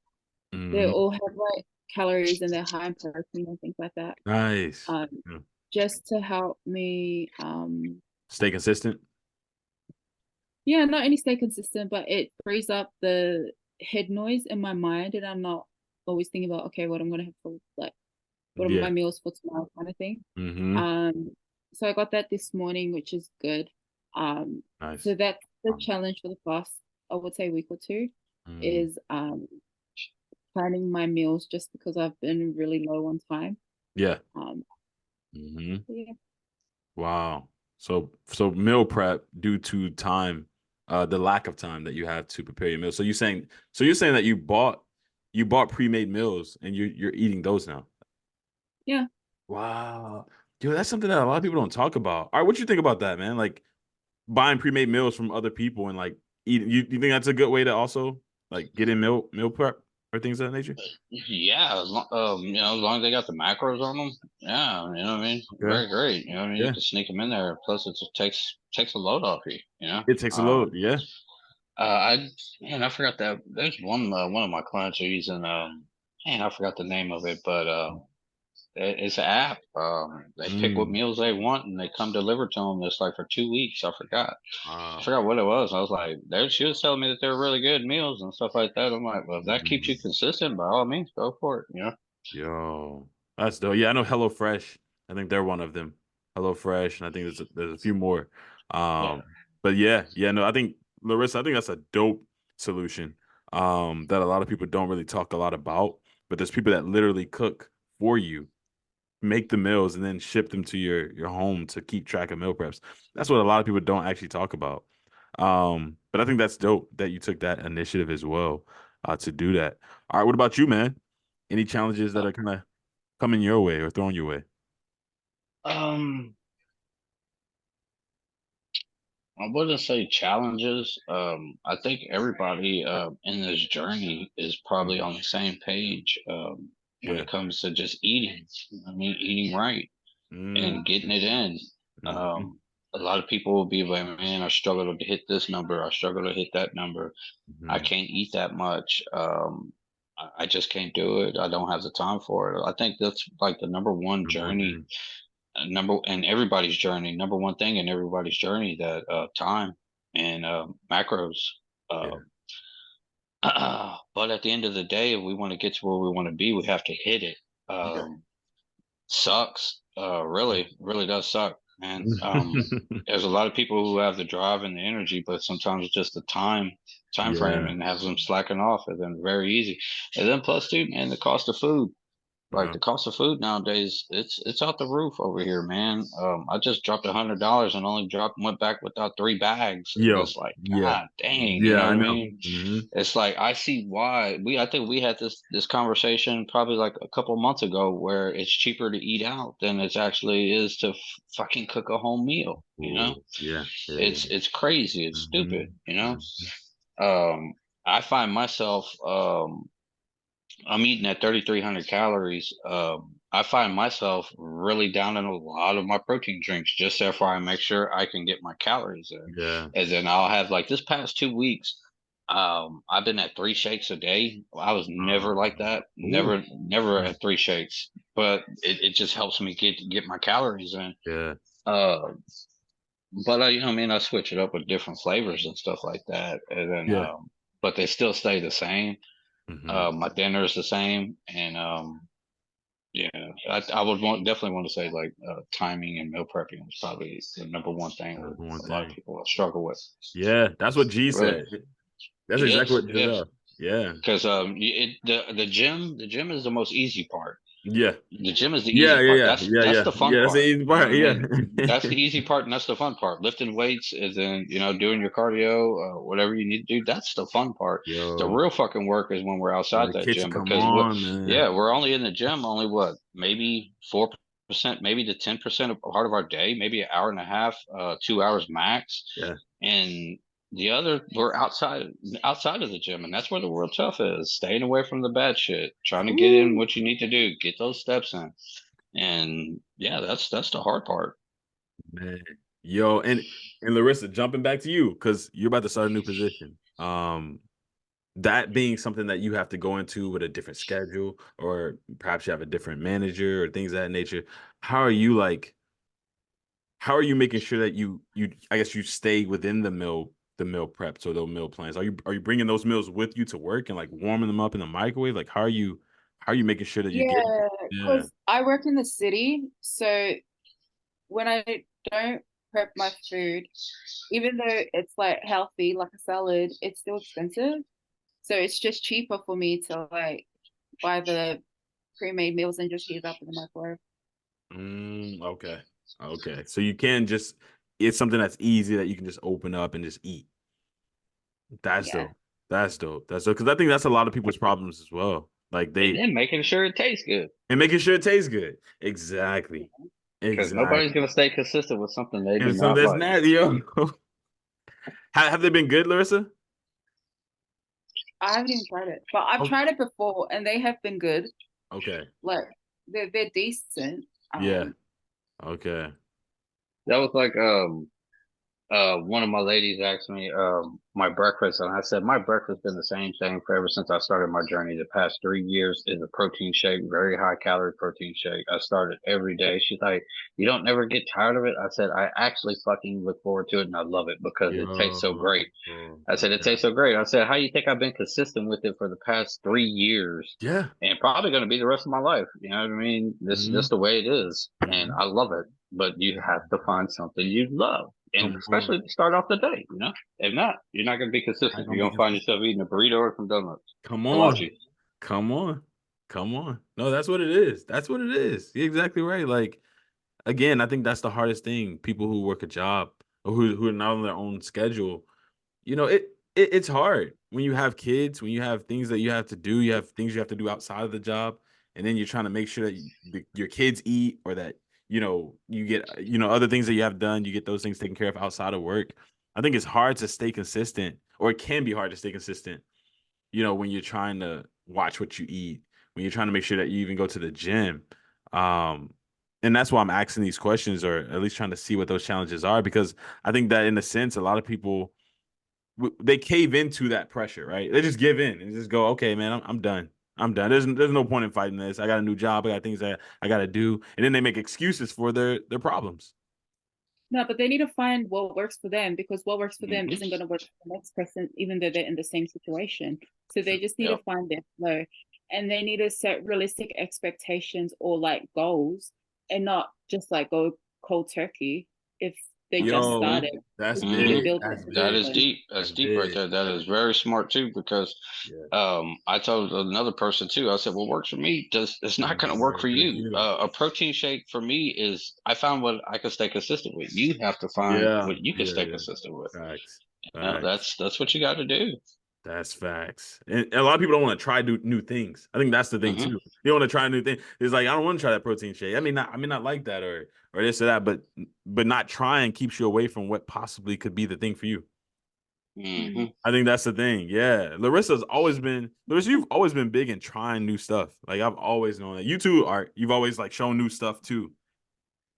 Speaker 1: They
Speaker 2: Mm-hmm.
Speaker 1: all have like calories and they're high in protein and things like that.
Speaker 2: Nice.
Speaker 1: Um,
Speaker 2: Yeah.
Speaker 1: just to help me
Speaker 2: Stay consistent.
Speaker 1: yeah, not only stay consistent, but it frees up the head noise in my mind and I'm not always thinking about okay, what I'm gonna have for like what are my
Speaker 2: Yeah.
Speaker 1: meals for tomorrow kind of thing.
Speaker 2: Mm-hmm.
Speaker 1: So I got that this morning, which is good. So
Speaker 2: Nice.
Speaker 1: that's the challenge for the past, I would say, week or two,
Speaker 2: Mm.
Speaker 1: is planning my meals just because I've been really low on time.
Speaker 2: Yeah.
Speaker 1: Um,
Speaker 2: Mm-hmm.
Speaker 1: yeah,
Speaker 2: Wow. So meal prep due to time, the lack of time that you have to prepare your meal. So you're saying that you bought pre-made meals and you're eating those now.
Speaker 1: yeah.
Speaker 2: Wow. Dude, that's something that a lot of people don't talk about. All right, what you think about that, man? Like buying pre-made meals from other people and like eating. You think that's a good way to also like get in meal prep or things of that nature?
Speaker 3: Yeah, as long as they got the macros on them, yeah, you know what I mean.
Speaker 2: Okay.
Speaker 3: Very great, you know what I mean. You
Speaker 2: Yeah.
Speaker 3: can sneak them in there. Plus, it just takes a load off you, you know.
Speaker 2: It takes a load. Yeah.
Speaker 3: I I forgot that there's one of my clients are using I forgot the name of it, but it's an app. They pick what
Speaker 2: Mm.
Speaker 3: meals they want and they come delivered to them. It's like for 2 weeks. I
Speaker 2: Wow.
Speaker 3: forgot what it was. I was like, she was telling me that they're really good meals and stuff like that. I'm like, well, if that keeps you
Speaker 2: Mhm.
Speaker 3: consistent, by all means, go for it. You know?
Speaker 2: Yo, that's dope. Yeah, I know HelloFresh. I think they're one of them. HelloFresh, and I think there's a few more.
Speaker 3: Yeah.
Speaker 2: But yeah, no, I think Larissa, I think that's a dope solution. That a lot of people don't really talk a lot about, but there's people that literally cook for you, make the meals, and then ship them to your home to keep track of meal preps. That's what a lot of people don't actually talk about. But I think that's dope that you took that initiative as well, to do that. All right, what about you, man? Any challenges that
Speaker 3: Uh,
Speaker 2: are kind of coming your way or thrown your way?
Speaker 3: Um, I wouldn't say challenges. I think everybody in this journey is probably
Speaker 2: Mm.
Speaker 3: on the same page when
Speaker 2: Yeah.
Speaker 3: it comes to just eating. I mean, eating right
Speaker 2: Mm.
Speaker 3: and getting it in.
Speaker 2: Mm-hmm.
Speaker 3: A lot of people will be like, man, I struggle to hit this number. I struggle to hit that number. I
Speaker 2: Mm-hmm.
Speaker 3: can't eat that much. I just can't do it. I don't have the time for it. I think that's like the number one
Speaker 2: Number one
Speaker 3: journey,
Speaker 2: thing.
Speaker 3: number in everybody's journey, number one thing in everybody's journey that time and macros.
Speaker 2: Yeah.
Speaker 3: Uh, but at the end of the day, if we want to get to where we want to be, we have to hit it.
Speaker 2: Yeah.
Speaker 3: Sucks. Really does suck, man. There's a lot of people who have the drive and the energy, but sometimes it's just the time frame
Speaker 2: Yeah.
Speaker 3: and has them slacking off, and then very easy. And then plus, dude, man, the cost of food. Like
Speaker 2: Uh,
Speaker 3: the cost of food nowadays, it's out the roof over here, man. I just dropped $100 and only went back without 3 bags. And
Speaker 2: yo.
Speaker 3: it's like,
Speaker 2: Yeah.
Speaker 3: God dang, you
Speaker 2: Yeah,
Speaker 3: know
Speaker 2: I
Speaker 3: what I
Speaker 2: know.
Speaker 3: mean?
Speaker 2: Hmm.
Speaker 3: It's like I see why I think we had this conversation probably like a couple months ago where it's cheaper to eat out than it actually is to fucking cook a home meal, you know?
Speaker 2: Oh, yeah. Yeah. Yeah.
Speaker 3: It's crazy, it's
Speaker 2: Mm-hmm.
Speaker 3: stupid, you know?
Speaker 2: Mm-hmm.
Speaker 3: I find myself I'm eating at 3,300 calories. I find myself really down in a lot of my protein drinks just therefore I make sure I can get my calories in.
Speaker 2: Yeah.
Speaker 3: And then I'll have like this past 2 weeks, I've been at 3 shakes a day. I was never like that.
Speaker 2: Oh.
Speaker 3: Never at 3 shakes. But it just helps me get my calories in.
Speaker 2: Yeah.
Speaker 3: Uh, but I, you know, what I mean, I switch it up with different flavors and stuff like that, and then
Speaker 2: Yeah.
Speaker 3: but they still stay the same. My dinner is the same, and yeah, I would definitely want to say like timing and meal prepping is probably the number one thing
Speaker 2: That's
Speaker 3: that
Speaker 2: the one
Speaker 3: a lot of
Speaker 2: thing.
Speaker 3: people struggle with.
Speaker 2: Yeah, that's what G
Speaker 3: Really,
Speaker 2: said. That's
Speaker 3: it
Speaker 2: exactly
Speaker 3: is.
Speaker 2: what
Speaker 3: It is.
Speaker 2: Giselle. Yeah.
Speaker 3: Because the gym is the most easy part.
Speaker 2: Yeah.
Speaker 3: The gym is the
Speaker 2: Yeah,
Speaker 3: easy
Speaker 2: yeah,
Speaker 3: part.
Speaker 2: yeah,
Speaker 3: That's
Speaker 2: yeah,
Speaker 3: that's
Speaker 2: yeah.
Speaker 3: the fun
Speaker 2: Yeah, that's the
Speaker 3: part.
Speaker 2: easy
Speaker 3: You know
Speaker 2: part.
Speaker 3: what I
Speaker 2: Yeah.
Speaker 3: mean? That's the easy part, and that's the fun part. Lifting weights is then doing your cardio, whatever you need to do. That's the fun part. The
Speaker 2: Yo,
Speaker 3: real fucking work is when we're
Speaker 2: in
Speaker 3: outside
Speaker 2: the
Speaker 3: that
Speaker 2: kitchen,
Speaker 3: gym
Speaker 2: come
Speaker 3: because what?
Speaker 2: on, man.
Speaker 3: Yeah, we're only in the gym only what maybe 4%, maybe to 10% of part of our day, maybe an hour and a half, 2 hours max,
Speaker 2: Yeah.
Speaker 3: and the other we're outside of the gym, and that's where the real tough is. Staying away from the bad shit, trying to get in
Speaker 1: Ooh.
Speaker 3: what you need to do, get those steps in. And yeah, that's the hard part.
Speaker 2: Man. Yo, and Larissa, jumping back to you, because you're about to start a new position. That being something that you have to go into with a different schedule, or perhaps you have a different manager or things of that nature. How are you like, how are you making sure that you I guess you stay within the meal preps or the meal plans? Are you bringing those meals with you to work and like warming them up in the microwave? Like how are you making sure that you get
Speaker 1: Yeah,
Speaker 2: yeah.
Speaker 1: because I work in the city, so when I don't prep my food, even though it's like healthy, like a salad, it's still expensive. So it's just cheaper for me to like buy the pre-made meals and just heat it up in the microwave.
Speaker 2: Okay. Okay. So you can just it's something that's easy that you can just open up and just eat. That's
Speaker 1: Yeah.
Speaker 2: dope. That's dope. That's dope. Because I think that's a lot of people's problems as well. Like
Speaker 3: And
Speaker 2: they
Speaker 3: then making sure it tastes good,
Speaker 2: and making sure it tastes good. Exactly.
Speaker 3: because nobody's
Speaker 2: Exactly.
Speaker 3: gonna stay consistent with something they do
Speaker 2: And some
Speaker 3: not
Speaker 2: that's
Speaker 3: like.
Speaker 2: nasty, yo. Have they been good, Larissa?
Speaker 1: I haven't even tried it, but I've
Speaker 2: Oh,
Speaker 1: tried it before and they have been good.
Speaker 2: okay.
Speaker 1: Like they're decent.
Speaker 2: Yeah. Okay.
Speaker 3: That was like one of my ladies asked me my breakfast, and I said my breakfast been the same thing for ever since I started my journey. The past 3 years is a protein shake, very high calorie protein shake. I start it every day. She's like, "You don't never get tired of it?" I said, "I actually fucking look forward to it, and I love it because it tastes so
Speaker 2: Yo.
Speaker 3: great." I said, "It
Speaker 2: Okay.
Speaker 3: tastes so great." I said, "How you think I've been consistent with it for the past 3 years?"
Speaker 2: Yeah.
Speaker 3: And probably going to be the rest of my life. You know what I mean? This is
Speaker 2: Mm-hmm.
Speaker 3: just the way it is, and
Speaker 2: Mm-hmm.
Speaker 3: I love it. But you have to find something you love, and
Speaker 2: Come on.
Speaker 3: especially to start off the day. If not, you're not going to be
Speaker 2: I
Speaker 3: consistent.
Speaker 2: gonna
Speaker 3: You're
Speaker 2: be
Speaker 3: going to find
Speaker 2: consistent.
Speaker 3: yourself eating a burrito or some donuts,
Speaker 2: Come on.
Speaker 3: kolache.
Speaker 2: Come on. Come on. No, that's what it is. That's what it is. You're exactly right. Like again, I think that's the hardest thing. People who work a job or who are not on their own schedule, it's hard when you have kids, when you have things that you have to do, you have things you have to do outside of the job, and then you're trying to make sure that your kids eat or that you get other things that you have done, you get those things taken care of outside of work. I think it's hard to stay consistent, or it can be hard to stay consistent. When you're trying to watch what you eat, when you're trying to make sure that you even go to the gym. Um, and that's why I'm asking these questions, or at least trying to see what those challenges are, because I think that in a sense, a lot of people they cave into that pressure, right? They just give in and just go, okay, man, I'm done. I'm done. There's no point in fighting this. I got a new job. I got things that I got to do, and then they make excuses for their problems.
Speaker 1: No, but they need to find what works for them because what works for them
Speaker 3: Hmm.
Speaker 1: isn't going to work for the next person, even though they're in the same situation. So they just need to
Speaker 3: Yep.
Speaker 1: find their flow and they need to set realistic expectations or like goals and not just like go cold turkey if they just
Speaker 3: Hmm.
Speaker 2: Yo,
Speaker 1: started.
Speaker 2: that's
Speaker 1: Just need to
Speaker 3: Hmm.
Speaker 2: big.
Speaker 1: build
Speaker 2: That's
Speaker 1: it
Speaker 3: That
Speaker 2: big.
Speaker 3: is
Speaker 1: slowly.
Speaker 3: deep. That's
Speaker 2: That's
Speaker 3: deep right
Speaker 2: big.
Speaker 3: there. That is very smart too, because
Speaker 2: Yeah.
Speaker 3: I told another person too. I said, "What works for me does it's not going to
Speaker 2: Not
Speaker 3: work
Speaker 2: very
Speaker 3: for
Speaker 2: good
Speaker 3: you.
Speaker 2: either.
Speaker 3: A protein shake for me is I found what I can stay consistent with. You have to find
Speaker 2: Yeah.
Speaker 3: what you can
Speaker 2: Yeah.
Speaker 3: stay
Speaker 2: Yeah.
Speaker 3: consistent with.
Speaker 2: Facts.
Speaker 3: No,
Speaker 2: Facts.
Speaker 3: that's what you got to do."
Speaker 2: That's facts. And a lot of people don't want to try new things. I think that's the thing
Speaker 3: Hmm.
Speaker 2: too. You want to try a new thing. It's like I don't want to try that protein shake. I may not like that or this or that, but not trying keeps you away from what possibly could be the thing for you.
Speaker 1: Mm.
Speaker 3: Hmm.
Speaker 2: I think that's the thing. Yeah. Larissa, you've always been big in trying new stuff. Like I've always known that. You too, Art. You've always like shown new stuff too.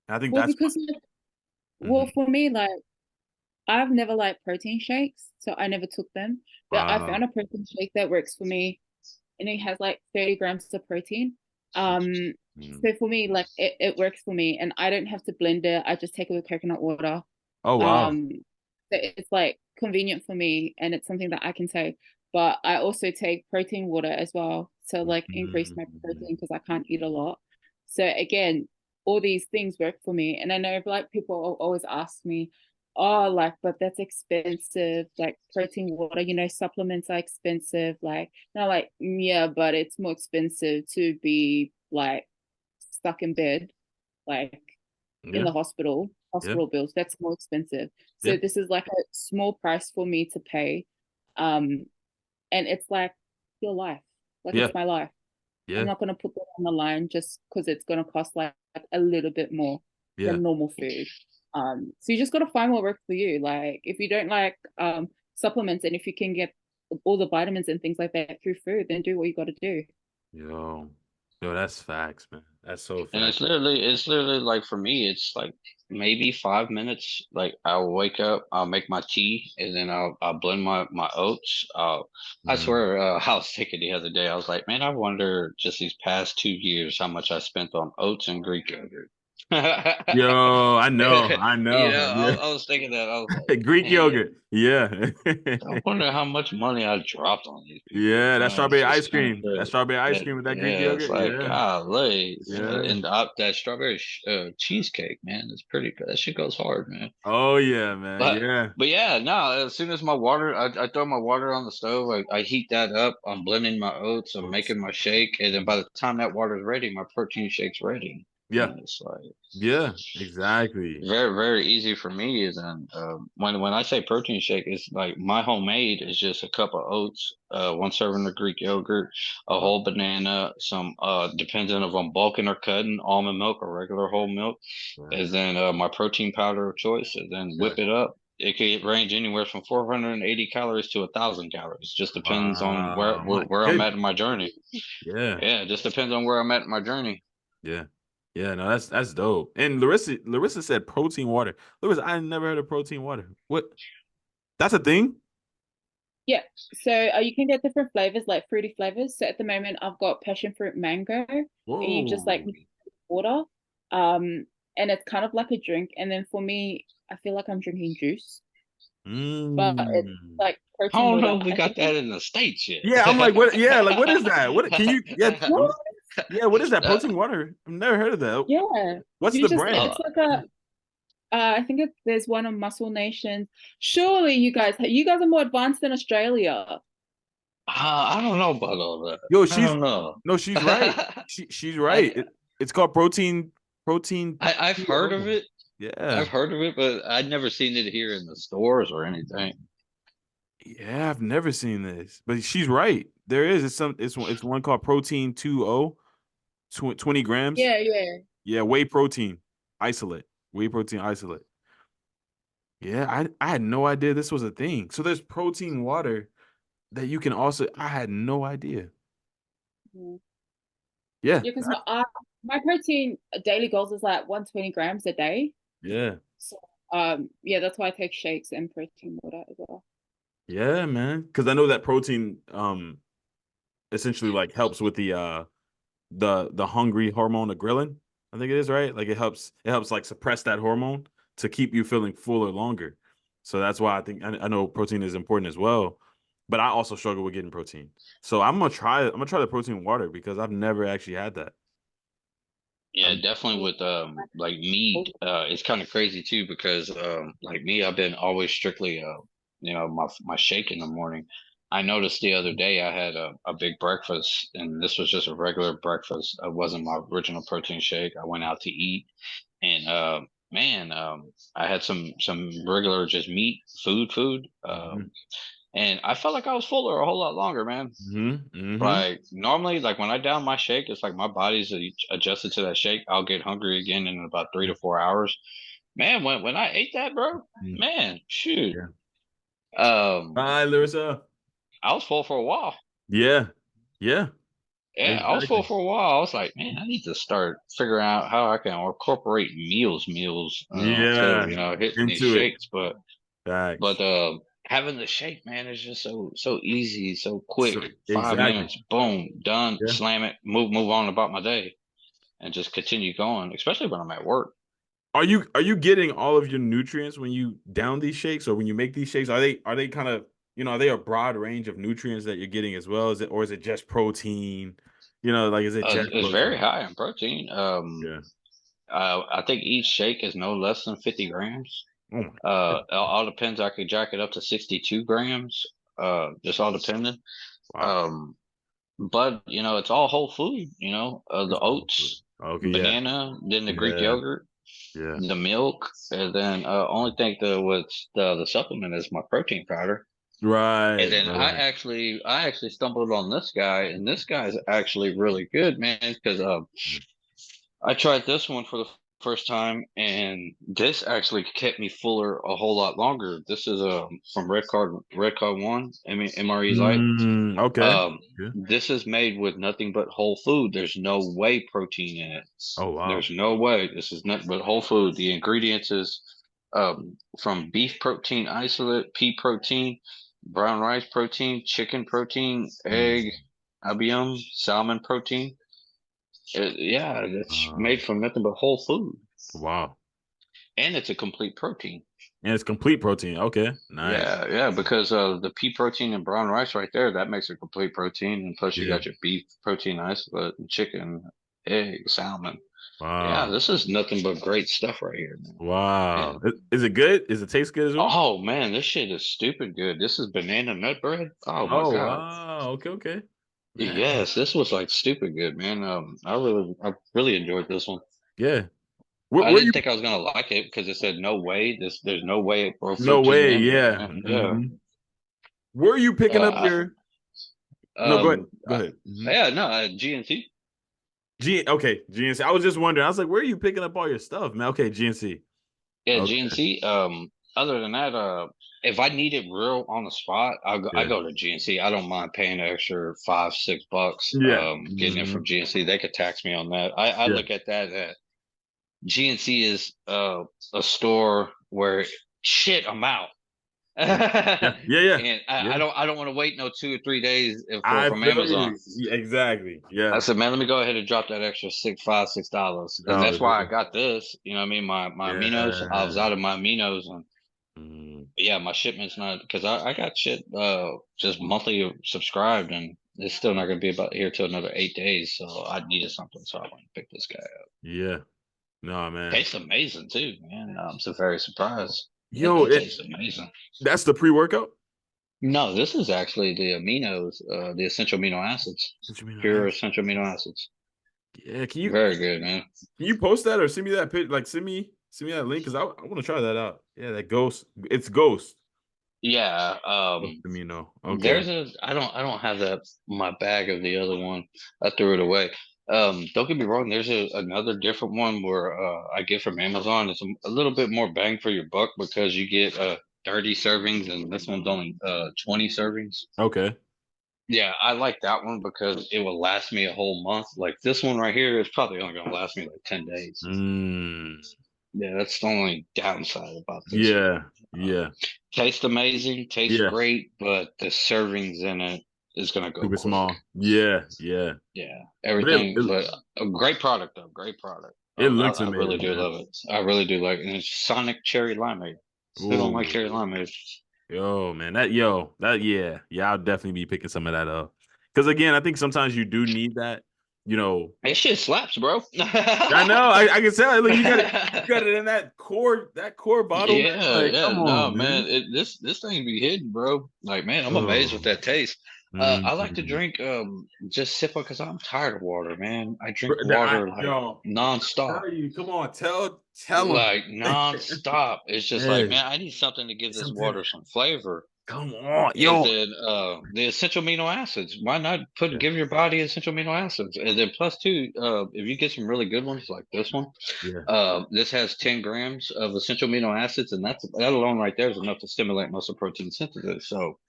Speaker 2: And I think
Speaker 1: Well,
Speaker 2: that's
Speaker 1: because like, well,
Speaker 2: Mhm.
Speaker 1: for me, like I've never liked protein shakes, so I never took them. But I
Speaker 2: Wow.
Speaker 1: found a protein shake that works for me and it has like 30 grams of protein. Um,
Speaker 2: Mhm.
Speaker 1: so for me, like it works for me, and I don't have to blend it. I just take it with coconut water.
Speaker 2: Oh wow.
Speaker 1: Um, so it's like convenient for me, and it's something that I can take. but I also take protein water as well to like increase my
Speaker 2: Mm.
Speaker 1: protein because I can't eat a lot. So again, all these things work for me. And I know like people always ask me, oh, like, but that's expensive, like protein water, you know, supplements are expensive. Like, and I'm like, yeah, but it's more expensive to be like stuck in bed, like in
Speaker 2: Yeah,
Speaker 1: the
Speaker 2: yeah,
Speaker 1: hospital bills. That's more expensive.
Speaker 2: yeah,
Speaker 1: So this is like a small price for me to pay. Um, and it's like your life. Like
Speaker 2: yeah,
Speaker 1: it's my life. I'm
Speaker 2: yeah,
Speaker 1: not gonna put that on the line just because it's gonna cost like a little bit more
Speaker 2: yeah.
Speaker 1: than normal food. So you just gotta find what works for you. Like if you don't like supplements and if you can get all the vitamins and things like that through food, then do what you gotta do.
Speaker 2: Yo, yo, that's facts, man. That's so
Speaker 3: And
Speaker 2: facts.
Speaker 3: it's literally like for me, it's like maybe 5 minutes. Like I'll wake up, I'll make my tea, and then I'll blend my oats. I
Speaker 2: Mm.
Speaker 3: swear, I was thinking the other day, I was like, man, I wonder just these past 2 years how much I spent on oats and Greek yogurt.
Speaker 2: Yo, I know, I
Speaker 3: You
Speaker 2: know.
Speaker 3: know,
Speaker 2: Yeah.
Speaker 3: I was thinking that I was like,
Speaker 2: Greek
Speaker 3: man,
Speaker 2: yogurt. Yeah.
Speaker 3: I wonder how much money I dropped on these people.
Speaker 2: Yeah, that
Speaker 3: It's
Speaker 2: strawberry ice
Speaker 3: just kind of
Speaker 2: cream. That strawberry ice cream with that Greek
Speaker 3: yeah, it's
Speaker 2: yogurt.
Speaker 3: like
Speaker 2: Yeah.
Speaker 3: golly,
Speaker 2: Yeah.
Speaker 3: and that strawberry cheesecake, man, it's pretty good. That shit goes hard, man.
Speaker 2: Oh yeah, man.
Speaker 3: But
Speaker 2: Yeah.
Speaker 3: but yeah, no. As soon as my water, I throw my water on the stove. I heat that up. I'm blending my oats. I'm making my shake, and then by the time that water's ready, my protein shake's ready.
Speaker 2: Yeah.
Speaker 3: And it's like
Speaker 2: Yeah. Exactly.
Speaker 3: very easy for me is when I say protein shake, it's like my homemade is just a cup of oats, 1 serving of Greek yogurt, a
Speaker 2: Wow.
Speaker 3: whole banana, some depends on if I'm bulking or cutting, almond milk or regular whole milk,
Speaker 2: Yeah.
Speaker 3: and then my protein powder of choice, and then
Speaker 2: Yeah.
Speaker 3: whip it up. It could range anywhere from 480 calories to 1,000 calories. Just depends on
Speaker 2: Wow. My
Speaker 3: where I'm at
Speaker 2: goodness.
Speaker 3: in my journey.
Speaker 2: Yeah.
Speaker 3: Yeah, it just depends on where I'm at in my journey.
Speaker 2: Yeah. Yeah. No, that's dope. And Larissa said protein water. Larissa, I never heard of protein water. What? That's a thing?
Speaker 1: Yeah. So you can get different flavors, like fruity flavors. So at the moment, I've got passion fruit mango, and you just like
Speaker 2: Whoa.
Speaker 1: mix it with water. And it's kind of like a drink. And then for me, I feel like I'm drinking juice, but it's
Speaker 2: Mm.
Speaker 1: like
Speaker 3: I
Speaker 1: protein
Speaker 3: don't know
Speaker 1: water.
Speaker 3: if we
Speaker 1: I
Speaker 3: got
Speaker 1: think
Speaker 3: that in the States yet.
Speaker 2: Yeah, I'm like, what? Yeah, like, what is that? What can you? Yeah,
Speaker 1: what?
Speaker 2: yeah. What is that? Protein water? I've never heard of that.
Speaker 1: Yeah.
Speaker 2: What's
Speaker 1: You
Speaker 2: the
Speaker 1: just
Speaker 2: brand?
Speaker 3: Uh,
Speaker 1: it's like a I think there's one on Muscle Nation. Surely you guys are more advanced than Australia.
Speaker 3: I don't know about all that.
Speaker 2: Yo,
Speaker 3: I don't know.
Speaker 2: no, she's right. She's right.
Speaker 3: I,
Speaker 2: It's called protein.
Speaker 3: I've heard of
Speaker 2: 2O.
Speaker 3: it.
Speaker 2: Yeah,
Speaker 3: I've heard of it, but I'd never seen it here in the stores or anything.
Speaker 2: yeah. I've never seen this, but she's right. There is. It's one called protein 2O, 20 grams.
Speaker 1: Yeah, yeah.
Speaker 2: Yeah, whey protein isolate. Whey protein isolate. Yeah, I had no idea this was a thing. So there's protein water that you can also. I had no idea.
Speaker 1: Yeah,
Speaker 2: Yeah,
Speaker 1: because my protein daily goals is like 120 grams a day.
Speaker 2: yeah,
Speaker 1: So yeah, that's why I take shakes and protein water as well.
Speaker 2: yeah, man. Because I know that protein essentially like helps with the hungry hormone, the ghrelin. I think it is right. Like it helps like suppress that hormone to keep you feeling fuller longer. So that's why I know protein is important as well. But I also struggle with getting protein. So I'm gonna try the protein water because I've never actually had that.
Speaker 3: Yeah, definitely with like meat, it's kind of crazy too because like me, I've been always strictly my shake in the morning. I noticed the other day I had a big breakfast and this was just a regular breakfast. It wasn't my original protein shake. I went out to eat and man, I had some regular just meat food.
Speaker 2: Mm-hmm.
Speaker 3: And I felt like I was fuller a whole lot longer, man.
Speaker 2: Mm-hmm. Mm-hmm.
Speaker 3: Like normally, like when I down my shake, it's like my body's adjusted to that shake. I'll get hungry again in about 3 to 4 hours. Man, when I ate that, bro, man, shoot.
Speaker 2: Yeah.
Speaker 3: Um,
Speaker 2: Bye, Larissa.
Speaker 3: I was full for a while.
Speaker 2: Yeah. Yeah.
Speaker 3: Yeah, I was full
Speaker 2: Exactly.
Speaker 3: for a while. I was like, man, I need to start figuring out how I can incorporate meals, instead of
Speaker 2: Yeah.
Speaker 3: hitting these
Speaker 2: Into it.
Speaker 3: shakes. But
Speaker 2: Facts.
Speaker 3: having the shake, man, is just so easy, so quick.
Speaker 2: So
Speaker 3: 5 minutes,
Speaker 2: exactly.
Speaker 3: boom, done.
Speaker 2: Yeah.
Speaker 3: Slam it, move on about my day, and just continue going. Especially when I'm at work.
Speaker 2: Are you getting all of your nutrients when you down these shakes or when you make these shakes? Are they kind of are they a broad range of nutrients that you're getting as well? Or is it just protein? Like is it just
Speaker 3: It's very
Speaker 2: protein?
Speaker 3: high in protein.
Speaker 2: Yeah.
Speaker 3: I think each shake is no less than 50 grams.
Speaker 2: Oh my
Speaker 3: All depends. I could jack it up to 62 grams. Just all depending.
Speaker 2: wow.
Speaker 3: Um, but it's all whole food. The
Speaker 2: It's all food.
Speaker 3: oats,
Speaker 2: Okay, yeah.
Speaker 3: banana, then the Greek
Speaker 2: Yeah.
Speaker 3: yogurt,
Speaker 2: Yeah.
Speaker 3: the milk, and then only thing what's the supplement is my protein powder. And
Speaker 2: Right.
Speaker 3: then I
Speaker 2: Right.
Speaker 3: actually stumbled on this guy, and this guy's actually really good, man. Because I tried this one for the first time, and this actually kept me fuller a whole lot longer. This is from Red Card One, MRE's Light.
Speaker 2: Okay. Yeah.
Speaker 3: This is made with nothing but whole food. There's no whey protein in it.
Speaker 2: Oh wow.
Speaker 3: There's no way. This is nothing but whole food. The ingredients is from beef protein isolate, pea protein, brown rice protein, chicken protein, egg,
Speaker 2: Mm.
Speaker 3: albium, salmon protein. Yeah, it's
Speaker 2: Uh,
Speaker 3: made from nothing but whole food,
Speaker 2: wow.
Speaker 3: and it's a complete protein.
Speaker 2: And it's complete protein. Okay. Nice.
Speaker 3: Yeah, because the pea protein and brown rice right there, that makes a complete protein, and plus you
Speaker 2: Yeah.
Speaker 3: got your beef protein isolate, and chicken, egg, salmon. Yeah,
Speaker 2: Wow.
Speaker 3: this is nothing but great stuff right here, man.
Speaker 2: Wow.
Speaker 3: And
Speaker 2: Is it good? Is it taste good as well?
Speaker 3: oh man, this shit is stupid good. This is banana nut bread. Oh my
Speaker 2: Oh
Speaker 3: God.
Speaker 2: wow. Okay. Okay. Man.
Speaker 3: Yes, this was like stupid good, man. I really enjoyed this one.
Speaker 2: Yeah.
Speaker 3: I
Speaker 2: Where
Speaker 3: didn't
Speaker 2: you?
Speaker 3: think I was gonna like it because it said no way. There's no way or
Speaker 2: No
Speaker 3: protein
Speaker 2: way.
Speaker 3: in it,
Speaker 2: Yeah.
Speaker 3: man. Yeah.
Speaker 2: Where are you picking up
Speaker 3: Uh,
Speaker 2: your?
Speaker 3: I,
Speaker 2: No, go ahead.
Speaker 3: um,
Speaker 2: Go
Speaker 3: I,
Speaker 2: ahead.
Speaker 3: yeah, no, GNC.
Speaker 2: Okay, GNC. I was just wondering. I was like, where are you picking up all your stuff, man? Okay, GNC.
Speaker 3: Yeah,
Speaker 2: Okay.
Speaker 3: GNC. Other than that, if I need it real on the spot, I
Speaker 2: Yeah.
Speaker 3: go to GNC. I don't mind paying the extra $5-6.
Speaker 2: Yeah.
Speaker 3: Getting it from GNC. They could tax me on that. I
Speaker 2: Yeah.
Speaker 3: look at that. GNC is a store where shit, I'm out.
Speaker 2: Yeah. Yeah. Yeah. Yeah.
Speaker 3: And
Speaker 2: Yeah.
Speaker 3: I don't want to wait no 2 or 3 days for
Speaker 2: I
Speaker 3: from
Speaker 2: feel
Speaker 3: Amazon.
Speaker 2: you. Yeah, exactly.
Speaker 3: I
Speaker 2: Yeah.
Speaker 3: said, man, let me go ahead and drop that extra $6 because that's
Speaker 2: Dollars.
Speaker 3: why I got this. You know what I mean? My aminos. I was
Speaker 2: Yeah.
Speaker 3: out of my aminos, and
Speaker 2: Mm.
Speaker 3: yeah, my shipment's not because I got shit just monthly subscribed, and it's still not gonna be about here till another 8 days. So I needed something, so I went and picked this guy up.
Speaker 2: Yeah. No, man.
Speaker 3: Tastes amazing too, man. I'm so very surprised.
Speaker 2: Yo,
Speaker 3: It tastes amazing.
Speaker 2: that's the pre-workout?
Speaker 3: No, this is actually the aminos, the essential amino acids,
Speaker 2: What you mean?
Speaker 3: pure essential amino acids.
Speaker 2: Yeah,
Speaker 3: Very good, man.
Speaker 2: can you post that or send me that pic? Like send me that link because I want to try that out. Yeah, that ghost. It's ghost.
Speaker 3: Yeah.
Speaker 2: Let me know. Okay.
Speaker 3: There's I don't have that my bag of the other one. I threw it away. Don't get me wrong. There's another different one where I get from Amazon. It's a little bit more bang for your buck because you get 30 servings, and this one's only 20 servings.
Speaker 2: Okay.
Speaker 3: Yeah, I like that one because it will last me a whole month. Like this one right here is probably only gonna last me like 10 days.
Speaker 2: Mm.
Speaker 3: Yeah, that's the only downside about this one.
Speaker 2: Yeah. Yeah.
Speaker 3: Tastes amazing, tastes
Speaker 2: Yeah.
Speaker 3: great, but the servings in it is gonna go
Speaker 2: Super
Speaker 3: quick.
Speaker 2: small. Yeah. Yeah.
Speaker 3: Yeah,
Speaker 2: But
Speaker 3: everything, but a great product though. Great product.
Speaker 2: it looks
Speaker 3: I really
Speaker 2: amazing,
Speaker 3: do
Speaker 2: man.
Speaker 3: love it. I really do like it. And it's Sonic Cherry Limeade. Who don't like
Speaker 2: Ooh.
Speaker 3: cherry limeade?
Speaker 2: Yo, man. Yeah. Yeah, I'll definitely be picking some of that up. Because again, I think sometimes you do need that, you know.
Speaker 3: That shit slaps, bro.
Speaker 2: I know. I can tell. Look, you got it in that core bottle, man.
Speaker 3: Yeah,
Speaker 2: Like,
Speaker 3: yeah,
Speaker 2: come
Speaker 3: no,
Speaker 2: on,
Speaker 3: man.
Speaker 2: man.
Speaker 3: This thing be hidden, bro. Like, man, I'm amazed with
Speaker 2: Oh.
Speaker 3: that taste. I like to
Speaker 2: Mm.
Speaker 3: drink just sip because I'm tired of water, man. I drink water like
Speaker 2: Yo,
Speaker 3: nonstop.
Speaker 2: tell you, come on, tell him.
Speaker 3: Like nonstop. It's just like,
Speaker 2: Yeah,
Speaker 3: man, I need something to give this
Speaker 2: something.
Speaker 3: water some flavor.
Speaker 2: Come on,
Speaker 3: And
Speaker 2: yo.
Speaker 3: then the essential amino acids. Why not
Speaker 2: Yeah,
Speaker 3: give your body essential amino acids? And then plus two, if you get some really good ones like this one,
Speaker 2: yeah.
Speaker 3: this has 10 grams of essential amino acids, and that alone right there is enough to stimulate muscle protein synthesis. So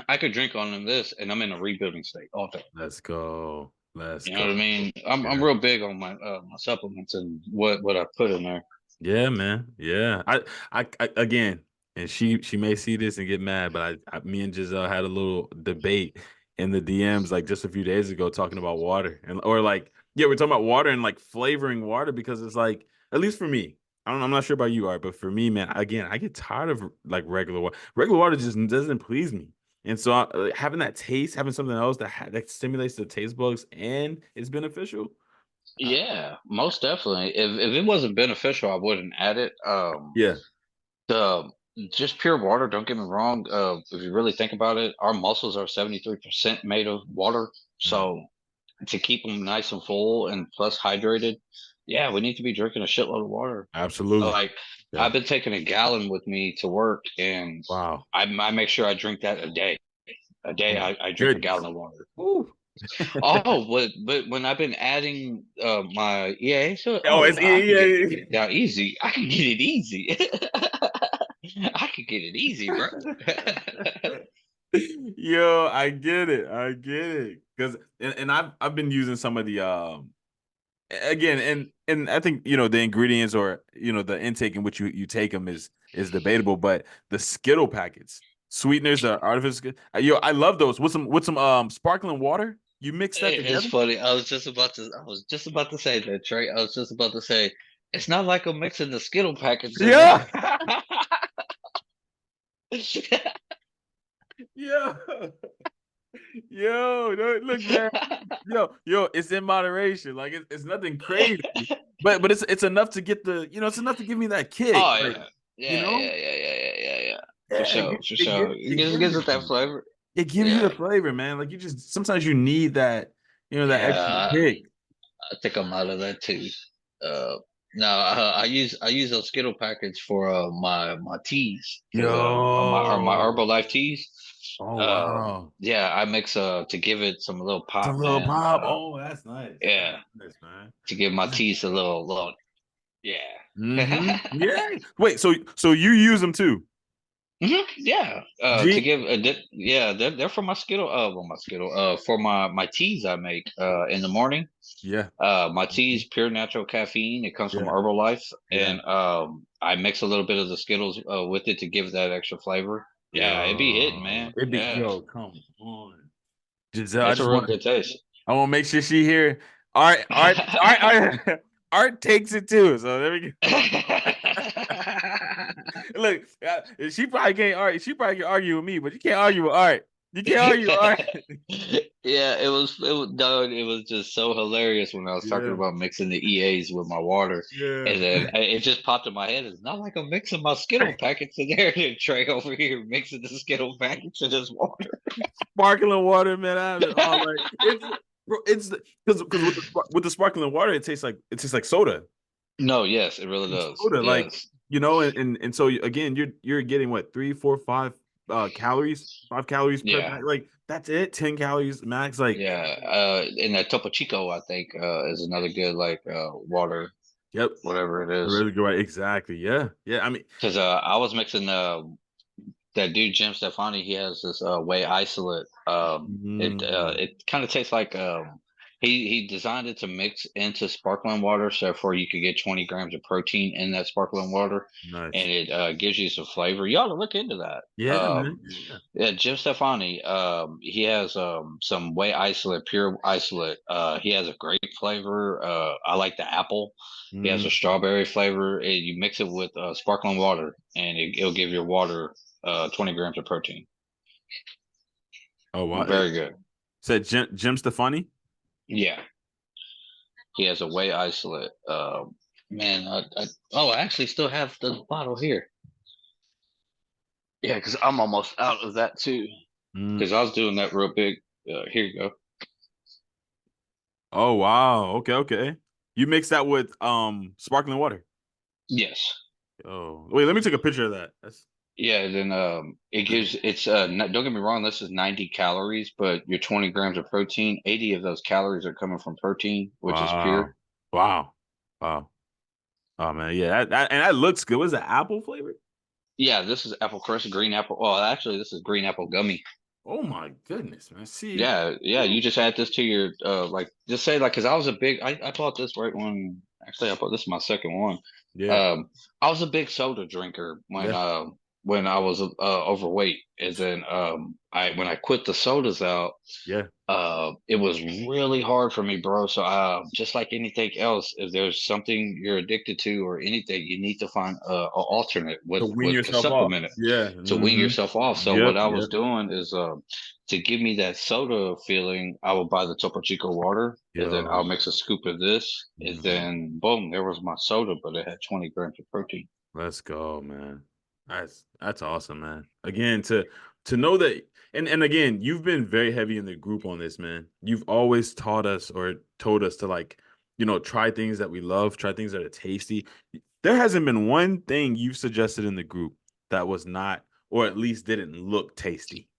Speaker 3: I could drink on this, and I'm in a rebuilding state all day.
Speaker 2: Let's go. Let's
Speaker 3: You know
Speaker 2: go.
Speaker 3: what I mean? I'm
Speaker 2: Yeah.
Speaker 3: real big on my supplements and what I put in there.
Speaker 2: Yeah, man. Yeah. I again, and she may see this and get mad, but me and Giselle had a little debate in the DMs like just a few days ago talking about water or like, yeah, we're talking about water and like flavoring water because it's like, at least for me, I'm not sure about you, Art, but for me, man, again, I get tired of like regular water. Regular water just doesn't please me. And so having that taste, having something else that stimulates the taste bugs and is beneficial.
Speaker 3: Yeah, most definitely. If it wasn't beneficial, I wouldn't add it.
Speaker 2: Yeah,
Speaker 3: The just pure water. Don't get me wrong. If you really think about it, our muscles are 73% made of water.
Speaker 2: mm,
Speaker 3: So to keep them nice and full and plus hydrated, yeah, we need to be drinking a shitload of water.
Speaker 2: absolutely.
Speaker 3: Like
Speaker 2: Yeah.
Speaker 3: I've been taking a gallon with me to work, and
Speaker 2: Wow.
Speaker 3: I make sure I drink that a day. A day,
Speaker 2: Oh,
Speaker 3: I drink a
Speaker 2: goodness.
Speaker 3: gallon of water.
Speaker 2: Ooh.
Speaker 3: Oh, but when I've been adding my EA, so
Speaker 2: Oh, it's
Speaker 3: I can
Speaker 2: yeah.
Speaker 3: get it down easy. I can get it easy. I can get it easy, bro.
Speaker 2: Yo, I get it. I get it. Because and I've been using some of the again and I think the ingredients or the intake in which you take them is debatable, but the Skittle packets, sweeteners, the artificial, I love those with some sparkling water. You mix that
Speaker 3: It's
Speaker 2: together.
Speaker 3: funny. I was just about to say that, Trey. I was just about to say it's not like I'm mixing the Skittle packets in there.
Speaker 2: Yeah. Yeah. Yo, look, man. Yo, it's in moderation. Like it's nothing crazy, but it's enough to get it's enough to give me that kick.
Speaker 3: Oh
Speaker 2: Like,
Speaker 3: yeah,
Speaker 2: you
Speaker 3: yeah,
Speaker 2: know,
Speaker 3: yeah, yeah, yeah, yeah, yeah, yeah. For
Speaker 2: yeah,
Speaker 3: sure, for
Speaker 2: it
Speaker 3: sure.
Speaker 2: gives
Speaker 3: It
Speaker 2: it
Speaker 3: gives
Speaker 2: gives
Speaker 3: gives
Speaker 2: it
Speaker 3: it that
Speaker 2: to you.
Speaker 3: flavor.
Speaker 2: It gives you the
Speaker 3: Yeah,
Speaker 2: flavor, man. Like sometimes you need that, that extra
Speaker 3: yeah.
Speaker 2: kick.
Speaker 3: I think I'm out of that too. Uh, no, I use those Skittle packets for my teas because my
Speaker 2: Yo,
Speaker 3: Herbalife teas.
Speaker 2: oh wow,
Speaker 3: Yeah, I mix to give it some little
Speaker 2: some
Speaker 3: pop,
Speaker 2: little
Speaker 3: man.
Speaker 2: pop. Oh, that's nice. That's
Speaker 3: Yeah,
Speaker 2: nice, man.
Speaker 3: to give my teas a little
Speaker 2: Mm-hmm.
Speaker 3: yeah.
Speaker 2: Yeah. Wait, so you use them too?
Speaker 3: Yeah, to
Speaker 2: G.
Speaker 3: give yeah, they're for my Skittle. Well, my Skittle. For my teas I make in the morning.
Speaker 2: Yeah.
Speaker 3: My tea
Speaker 2: Mhm.
Speaker 3: is pure natural caffeine. It comes from
Speaker 2: Yeah.
Speaker 3: Herbalife,
Speaker 2: Yeah.
Speaker 3: and I mix a little bit of the Skittles with it to give that extra flavor. Yeah, it be hitting,
Speaker 2: Yo,
Speaker 3: man. Yeah,
Speaker 2: come on. Giselle,
Speaker 3: it's a real good taste.
Speaker 2: I want to make sure she hear. Art, Art takes it too. So there we go. Look, she probably can't argue. She probably can argue with me, but you can't argue with Art. You can't argue with Art.
Speaker 3: Yeah, it was just so hilarious when I was talking
Speaker 2: Yeah,
Speaker 3: about mixing the EAs with my water,
Speaker 2: yeah.
Speaker 3: and then it just popped in my head. It's not like I'm mixing my Skittle packets in there, and Trey over here mixing the Skittle packets in his water.
Speaker 2: Sparkling water, man. Oh, like it's because with the sparkling water, it tastes like soda.
Speaker 3: No, yes, it really does.
Speaker 2: Soda, like
Speaker 3: Yes.
Speaker 2: and so again, you're getting what 3, 4, 5 calories, 5 calories per
Speaker 3: Yeah.
Speaker 2: pack. Like that's it, 10 calories max. Like,
Speaker 3: Yeah. And that Topo Chico, I think, is another good like water,
Speaker 2: yep,
Speaker 3: whatever it is.
Speaker 2: really good, right? Exactly. Yeah, yeah. I mean,
Speaker 3: Because I was mixing that dude Jim Stefani. He has this whey isolate.
Speaker 2: mm,
Speaker 3: It kind of tastes like he designed it to mix into sparkling water, so therefore you could get 20 grams of protein in that sparkling water,
Speaker 2: nice.
Speaker 3: and it gives you some flavor. You ought to look into that.
Speaker 2: Yeah, man. Yeah.
Speaker 3: Yeah, Jim Stefani, he has some whey isolate, pure isolate. He has a great flavor. I like the apple. He has a
Speaker 2: Mm.
Speaker 3: strawberry flavor. And you mix it with sparkling water, and it'll give your water 20 grams of protein.
Speaker 2: Oh wow. It
Speaker 3: Very good.
Speaker 2: said Jim Stefani.
Speaker 3: Yeah, he has a whey isolate. Man, I actually still have the bottle here. Yeah, because I'm almost out of that too.
Speaker 2: Mm.
Speaker 3: Because I was doing that real big. Here you go.
Speaker 2: Oh wow. Okay, okay. You mix that with sparkling water.
Speaker 3: Yes.
Speaker 2: Oh wait, let me take a picture of that. That's
Speaker 3: Yeah, then it gives it's don't get me wrong, this is 90 calories, but your 20 grams of protein, 80 of those calories are coming from protein, which is
Speaker 2: wow,
Speaker 3: pure.
Speaker 2: wow, wow. Oh man, yeah, and that looks good. Was it apple flavor?
Speaker 3: Yeah, this is apple crush, green apple. Well, actually, this is green apple gummy.
Speaker 2: Oh my goodness, man. See,
Speaker 3: Yeah, yeah, you just add this to your like just say like because I was a big I bought this right when actually I bought this is my second one.
Speaker 2: yeah,
Speaker 3: Um I was a big soda drinker when
Speaker 2: yeah.
Speaker 3: when I was overweight, and then when I quit the sodas out,
Speaker 2: Yeah.
Speaker 3: it was really hard for me, bro. So just like anything else, if there's something you're addicted to or anything, you need to find an alternate
Speaker 2: To wean
Speaker 3: to
Speaker 2: yourself off.
Speaker 3: supplement it,
Speaker 2: Yeah.
Speaker 3: to wean
Speaker 2: Mm-hmm.
Speaker 3: yourself off. So what
Speaker 2: Yep.
Speaker 3: I was
Speaker 2: Yep.
Speaker 3: doing is to give me that soda feeling, I would buy the Topo Chico water, and then I'll
Speaker 2: Yo.
Speaker 3: mix a scoop of this, and
Speaker 2: Mhm.
Speaker 3: then boom, there was my soda, but it had 20 grams of protein.
Speaker 2: Let's go, man. That's awesome, man. Again, to know that, and again, you've been very heavy in the group on this, man. You've always taught us or told us to, like, try things that we love, try things that are tasty. There hasn't been one thing you've suggested in the group that was not, or at least didn't look tasty.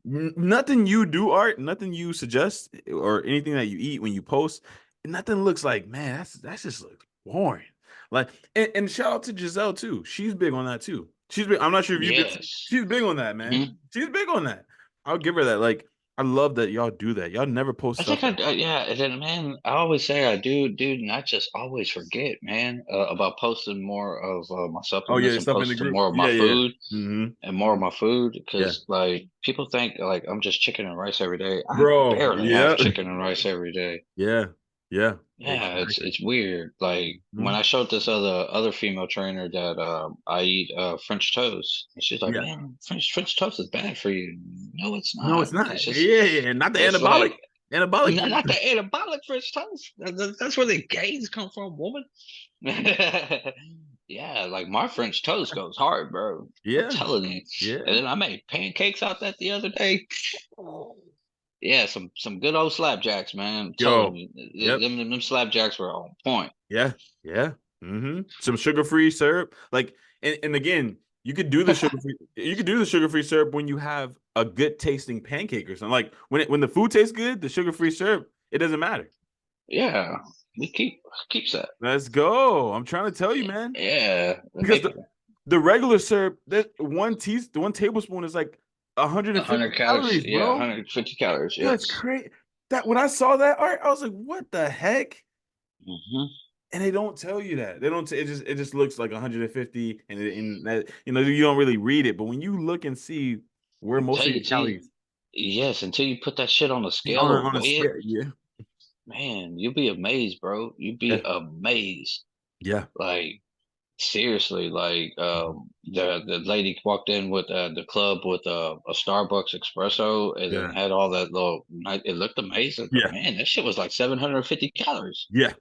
Speaker 2: Nothing you do, Art, nothing you suggest or anything that you eat when you post, nothing looks like, man, that's just looks boring. Like, and shout out to Giselle too. She's big on that too. She's big. I'm not sure if you could.
Speaker 3: Yes.
Speaker 2: She's big on that, man.
Speaker 3: Mhm.
Speaker 2: She's big on that. I'll give her that. Like, I love that y'all do that. Y'all never post
Speaker 3: I
Speaker 2: stuff
Speaker 3: think
Speaker 2: that.
Speaker 3: yeah, and then man, I always say I do, dude, and I just always forget, man, about posting more of my
Speaker 2: Oh yeah,
Speaker 3: supplements and
Speaker 2: stuff in the
Speaker 3: posting
Speaker 2: group.
Speaker 3: more of my
Speaker 2: Yeah, yeah,
Speaker 3: food
Speaker 2: yeah. Mm-hmm.
Speaker 3: and more of my food
Speaker 2: Yeah,
Speaker 3: because like people think like I'm just chicken and rice every day. I
Speaker 2: bro.
Speaker 3: barely have
Speaker 2: Yeah,
Speaker 3: chicken and rice every day.
Speaker 2: yeah, yeah.
Speaker 3: Yeah,
Speaker 2: Exactly.
Speaker 3: it's weird. Like when
Speaker 2: Mhm.
Speaker 3: I showed this other female trainer that I eat French toast, and she's like,
Speaker 2: Yeah.
Speaker 3: "Man, French toast is bad for you." No, it's
Speaker 2: No,
Speaker 3: not.
Speaker 2: it's not.
Speaker 3: It's just
Speaker 2: Yeah, yeah. Not the
Speaker 3: it's
Speaker 2: anabolic.
Speaker 3: like
Speaker 2: Anabolic.
Speaker 3: not the anabolic French toast. That's where the gains come from, woman. Yeah, like my French toast goes hard, bro. I'm
Speaker 2: Yeah,
Speaker 3: telling you. And
Speaker 2: yeah.
Speaker 3: then I made pancakes out that the other day. Yeah, some good old slapjacks, man. I'm telling
Speaker 2: Yo.
Speaker 3: you,
Speaker 2: Yep.
Speaker 3: them slapjacks were on point.
Speaker 2: Yeah. Yeah. Some sugar-free syrup. Like, and again, you could do the sugar-free syrup when you have a good tasting pancake or something. Like when the food tastes good, the sugar-free syrup, it doesn't matter.
Speaker 3: Yeah, we keeps that.
Speaker 2: Let's go. I'm trying to tell you, man.
Speaker 3: Yeah, the
Speaker 2: Because
Speaker 3: maple.
Speaker 2: the regular syrup, that one tablespoon is like 150
Speaker 3: 100 calories.
Speaker 2: calories,
Speaker 3: Yeah,
Speaker 2: bro.
Speaker 3: 150 calories.
Speaker 2: That's
Speaker 3: Yes.
Speaker 2: crazy. That when I saw that art, I was like, what the heck?
Speaker 3: Hmm.
Speaker 2: And they don't tell you that. They don't. It just looks like 150, and that you don't really read it. But when you look and see where most of your
Speaker 3: Until you,
Speaker 2: calories
Speaker 3: yes, until you put that shit on a scale
Speaker 2: on
Speaker 3: or
Speaker 2: a
Speaker 3: weigh it,
Speaker 2: scale, yeah,
Speaker 3: man, you'll be amazed, bro. You'd be
Speaker 2: yeah,
Speaker 3: amazed.
Speaker 2: yeah,
Speaker 3: Like seriously, like the lady walked in with the club with a Starbucks espresso and then
Speaker 2: yeah,
Speaker 3: had all that little. It looked amazing, but
Speaker 2: yeah,
Speaker 3: man, that shit was like 750 calories.
Speaker 2: yeah,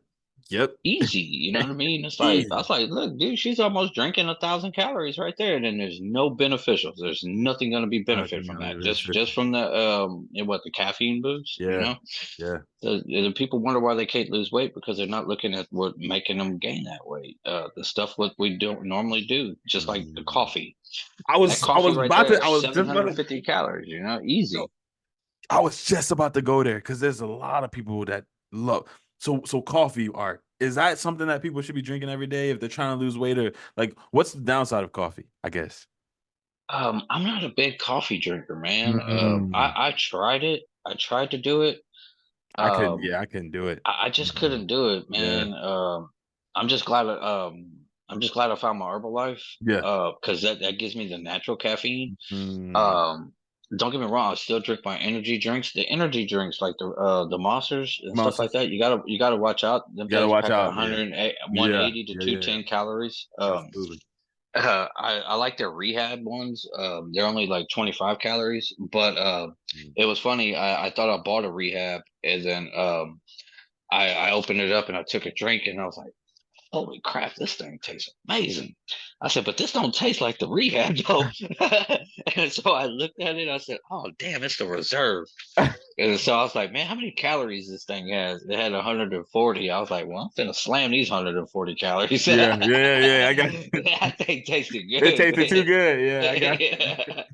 Speaker 2: yep,
Speaker 3: Easy, you know what I mean? It's like I
Speaker 2: easy.
Speaker 3: was like, look, dude, she's almost drinking 1,000 calories right there, and then there's no beneficials. There's nothing going to be benefit
Speaker 2: Nothing
Speaker 3: from
Speaker 2: gonna
Speaker 3: that.
Speaker 2: be
Speaker 3: Just
Speaker 2: beneficial.
Speaker 3: from the what the caffeine boost, you
Speaker 2: Yeah,
Speaker 3: know.
Speaker 2: yeah.
Speaker 3: The people wonder why they can't lose weight because they're not looking at what making them gain that weight. The stuff what we don't normally do, just like the
Speaker 2: Mhm.
Speaker 3: coffee.
Speaker 2: I
Speaker 3: That
Speaker 2: was I
Speaker 3: coffee
Speaker 2: was
Speaker 3: right
Speaker 2: about to
Speaker 3: there,
Speaker 2: I was just about to
Speaker 3: 750 calories. You know,
Speaker 2: yo,
Speaker 3: easy.
Speaker 2: I was just about to go there because there's a lot of people that love so coffee art. Is that something that people should be drinking every day if they're trying to lose weight, or like what's the downside of coffee, I guess?
Speaker 3: I'm not a big coffee drinker, man.
Speaker 2: Mm,
Speaker 3: I tried it. I tried to do it.
Speaker 2: I couldn't,
Speaker 3: Um,
Speaker 2: yeah, I couldn't do it.
Speaker 3: I just
Speaker 2: Mm,
Speaker 3: couldn't do it,
Speaker 2: yeah.
Speaker 3: man. I'm just glad. I'm just glad I found my Herbalife.
Speaker 2: Yeah.
Speaker 3: Because that gives me the natural caffeine.
Speaker 2: Mm,
Speaker 3: Um, don't get me wrong. I still drink my energy drinks. The energy drinks, like the monsters and stuff like
Speaker 2: monsters.
Speaker 3: that. You gotta watch out. Them
Speaker 2: You gotta
Speaker 3: things
Speaker 2: watch
Speaker 3: pack a
Speaker 2: out. Yeah.
Speaker 3: 108,
Speaker 2: Yeah.
Speaker 3: 180 to
Speaker 2: Yeah. Yeah.
Speaker 3: 210 calories.
Speaker 2: Absolutely.
Speaker 3: I like their rehab ones. They're only like 25 calories, but
Speaker 2: Mm.
Speaker 3: it was funny. I thought I bought a rehab, and then I opened it up and I took a drink, and I was like, "Holy crap, this thing tastes amazing!" I said, "But this don't taste like the rehab, though." And so I looked at it. I said, "Oh, damn, it's the reserve." And so I was like, "Man, how many calories this thing has?" It had 140. I was like, "Well, I'm gonna slam these 140 calories."
Speaker 2: Yeah. Yeah. Yeah. I got
Speaker 3: That thing tasted
Speaker 2: it
Speaker 3: good,
Speaker 2: tasted too
Speaker 3: man.
Speaker 2: good. Yeah. I got
Speaker 3: Yeah.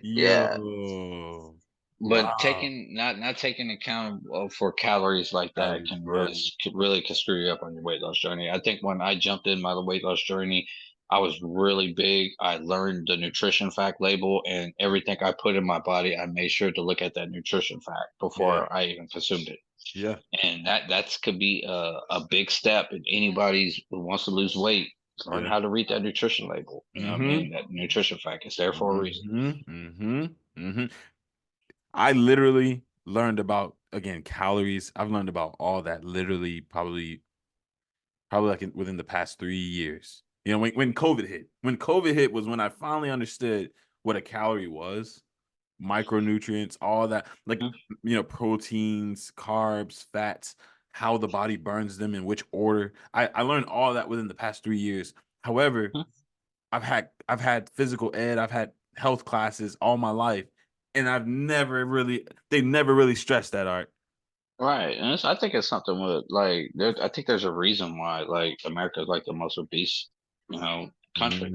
Speaker 3: Yeah.
Speaker 2: yo.
Speaker 3: But
Speaker 2: Wow.
Speaker 3: taking not taking account for calories like that
Speaker 2: Calories. Yeah.
Speaker 3: can screw you up on your weight loss journey. I think when I jumped in my weight loss journey, I was really big. I learned the nutrition fact label and everything I put in my body, I made sure to look at that nutrition fact
Speaker 2: Yeah.
Speaker 3: before I even consumed it.
Speaker 2: Yeah.
Speaker 3: And that's could be a big step in anybody's who wants to lose weight. learn how to read that nutrition label. You know what I mean? That nutrition fact is there for a reason.
Speaker 2: I literally learned about, again, calories. I've learned about all that literally probably like within the past 3 years. You know, when COVID hit. When COVID hit was when I finally understood what a calorie was, micronutrients, all that, like, you know, proteins, carbs, fats, how the body burns them, in which order. I learned all that within the past 3 years. However, I've had physical ed, I've had health classes all my life, and they never really stressed that, Art.
Speaker 3: Right, and I think it's something with like I think there's a reason why like America's like the most obese, country.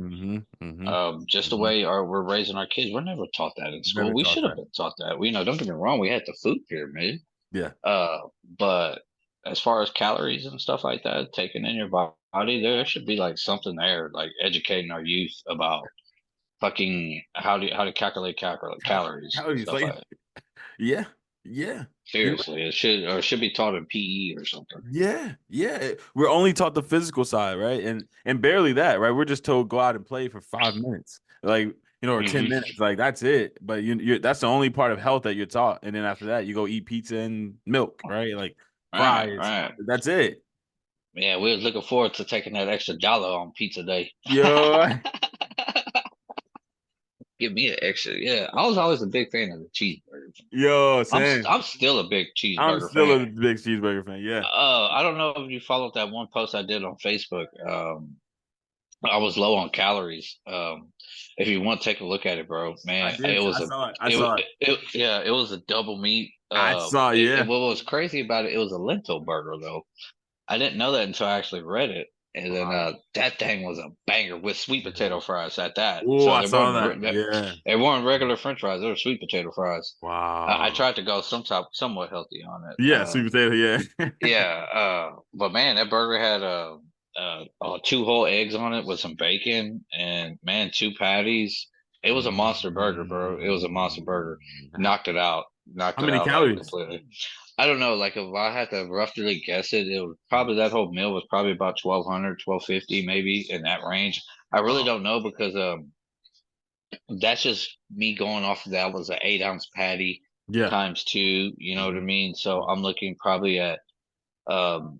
Speaker 3: Just the way we're raising our kids, we're never taught that in school.
Speaker 2: Never
Speaker 3: We
Speaker 2: taught
Speaker 3: should have
Speaker 2: that.
Speaker 3: been taught that. Don't get me wrong, we had the food pyramid.
Speaker 2: Yeah.
Speaker 3: But as far as calories and stuff like that, taken in your body, there should be like something there, like educating our youth about fucking how to calculate calories and
Speaker 2: Calories,
Speaker 3: stuff like
Speaker 2: like,
Speaker 3: that.
Speaker 2: yeah.
Speaker 3: Seriously, it should be taught in PE or something.
Speaker 2: Yeah. We're only taught the physical side, right? And barely that, right? We're just told go out and play for 5 minutes, like, you know, or 10 minutes, like that's it. But you're that's the only part of health that you're taught, and then after that, you go eat pizza and milk, right? Like fries.
Speaker 3: Right.
Speaker 2: That's it.
Speaker 3: Yeah, we was looking forward to taking that extra dollar on pizza day.
Speaker 2: Yo,
Speaker 3: Give me an extra. Yeah, I was always a big fan of the cheeseburger.
Speaker 2: same.
Speaker 3: I'm still a big
Speaker 2: I'm
Speaker 3: cheeseburger
Speaker 2: still
Speaker 3: fan.
Speaker 2: a big cheeseburger fan. Yeah.
Speaker 3: I don't know if you followed that one post I did on Facebook. I was low on calories. If you want to take a look at it, bro,
Speaker 2: I
Speaker 3: man,
Speaker 2: did. I saw it. I saw it.
Speaker 3: it was a double meat.
Speaker 2: I saw. Yeah.
Speaker 3: What was crazy about it? It was a lentil burger though. I didn't know that until I actually read it. And then that thing was a banger with sweet potato fries at that.
Speaker 2: Oh,
Speaker 3: So
Speaker 2: I saw that. Yeah.
Speaker 3: they weren't regular French fries; they were sweet potato fries. I
Speaker 2: Wow.
Speaker 3: tried to go somewhat healthy on it.
Speaker 2: Yeah, sweet potato. Yeah.
Speaker 3: Yeah, but man, that burger had 2 whole eggs on it with some bacon, and man, 2 patties. It was a monster burger, bro. It was a monster burger. Knocked it out. Knocked
Speaker 2: How
Speaker 3: it
Speaker 2: many
Speaker 3: out like
Speaker 2: calories?
Speaker 3: completely. I don't know. Like if I had to roughly guess it, it was probably that whole meal was probably about 1,200, 1,250, maybe in that range. I really don't know because that's just me going off of that was an 8-ounce patty
Speaker 2: Yeah.
Speaker 3: times 2. You know what I mean? So I'm looking probably at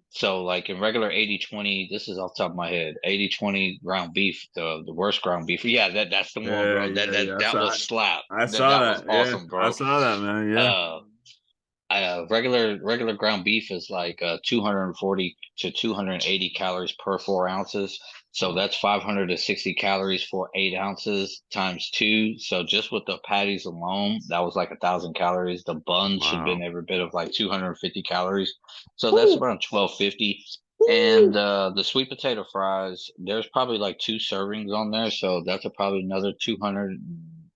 Speaker 3: so like in regular 80/20, this is off the top of my head, 80/20 ground beef, the worst ground beef. Yeah, that's the one, bro.
Speaker 2: Yeah.
Speaker 3: That was slap.
Speaker 2: I saw
Speaker 3: That was
Speaker 2: that. Yeah.
Speaker 3: awesome,
Speaker 2: I
Speaker 3: bro.
Speaker 2: saw that, man. Yeah.
Speaker 3: Regular ground beef is like 240 to 280 calories per 4 ounces. So that's 560 calories for 8 ounces times 2. So just with the patties alone, that was like 1,000 calories. The bun should have been every bit of like 250 calories. So that's around 1,250. And the sweet potato fries, there's probably like 2 servings on there. So that's probably another 200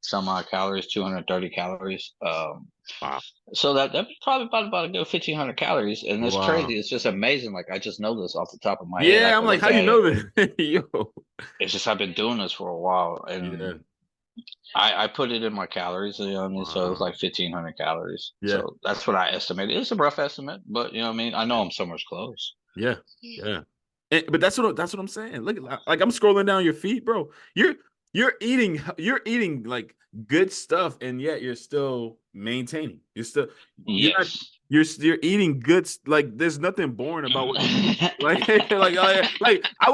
Speaker 3: some odd calories, 230 calories.
Speaker 2: Wow.
Speaker 3: So that's probably about a good 1,500 calories, and it's
Speaker 2: Wow.
Speaker 3: crazy. It's just amazing. Like I just know this off the top of my head. I
Speaker 2: Yeah, I'm
Speaker 3: can
Speaker 2: like,
Speaker 3: look
Speaker 2: how do you
Speaker 3: at
Speaker 2: know
Speaker 3: it.
Speaker 2: this? Yo.
Speaker 3: It's just I've been doing this for a while,
Speaker 2: Yeah.
Speaker 3: and I put it in my calories. You know what I mean? So it was
Speaker 2: Wow.
Speaker 3: like 1,500 calories.
Speaker 2: Yeah.
Speaker 3: So that's what I estimated. It's a rough estimate, but you know what I mean. I know I'm somewhere close.
Speaker 2: Yeah. But that's what I'm saying. Look, like I'm scrolling down your feed, bro. You're eating like good stuff, and yet you're still maintaining.
Speaker 3: Yes.
Speaker 2: You're eating good. Like there's nothing boring about what you like. like I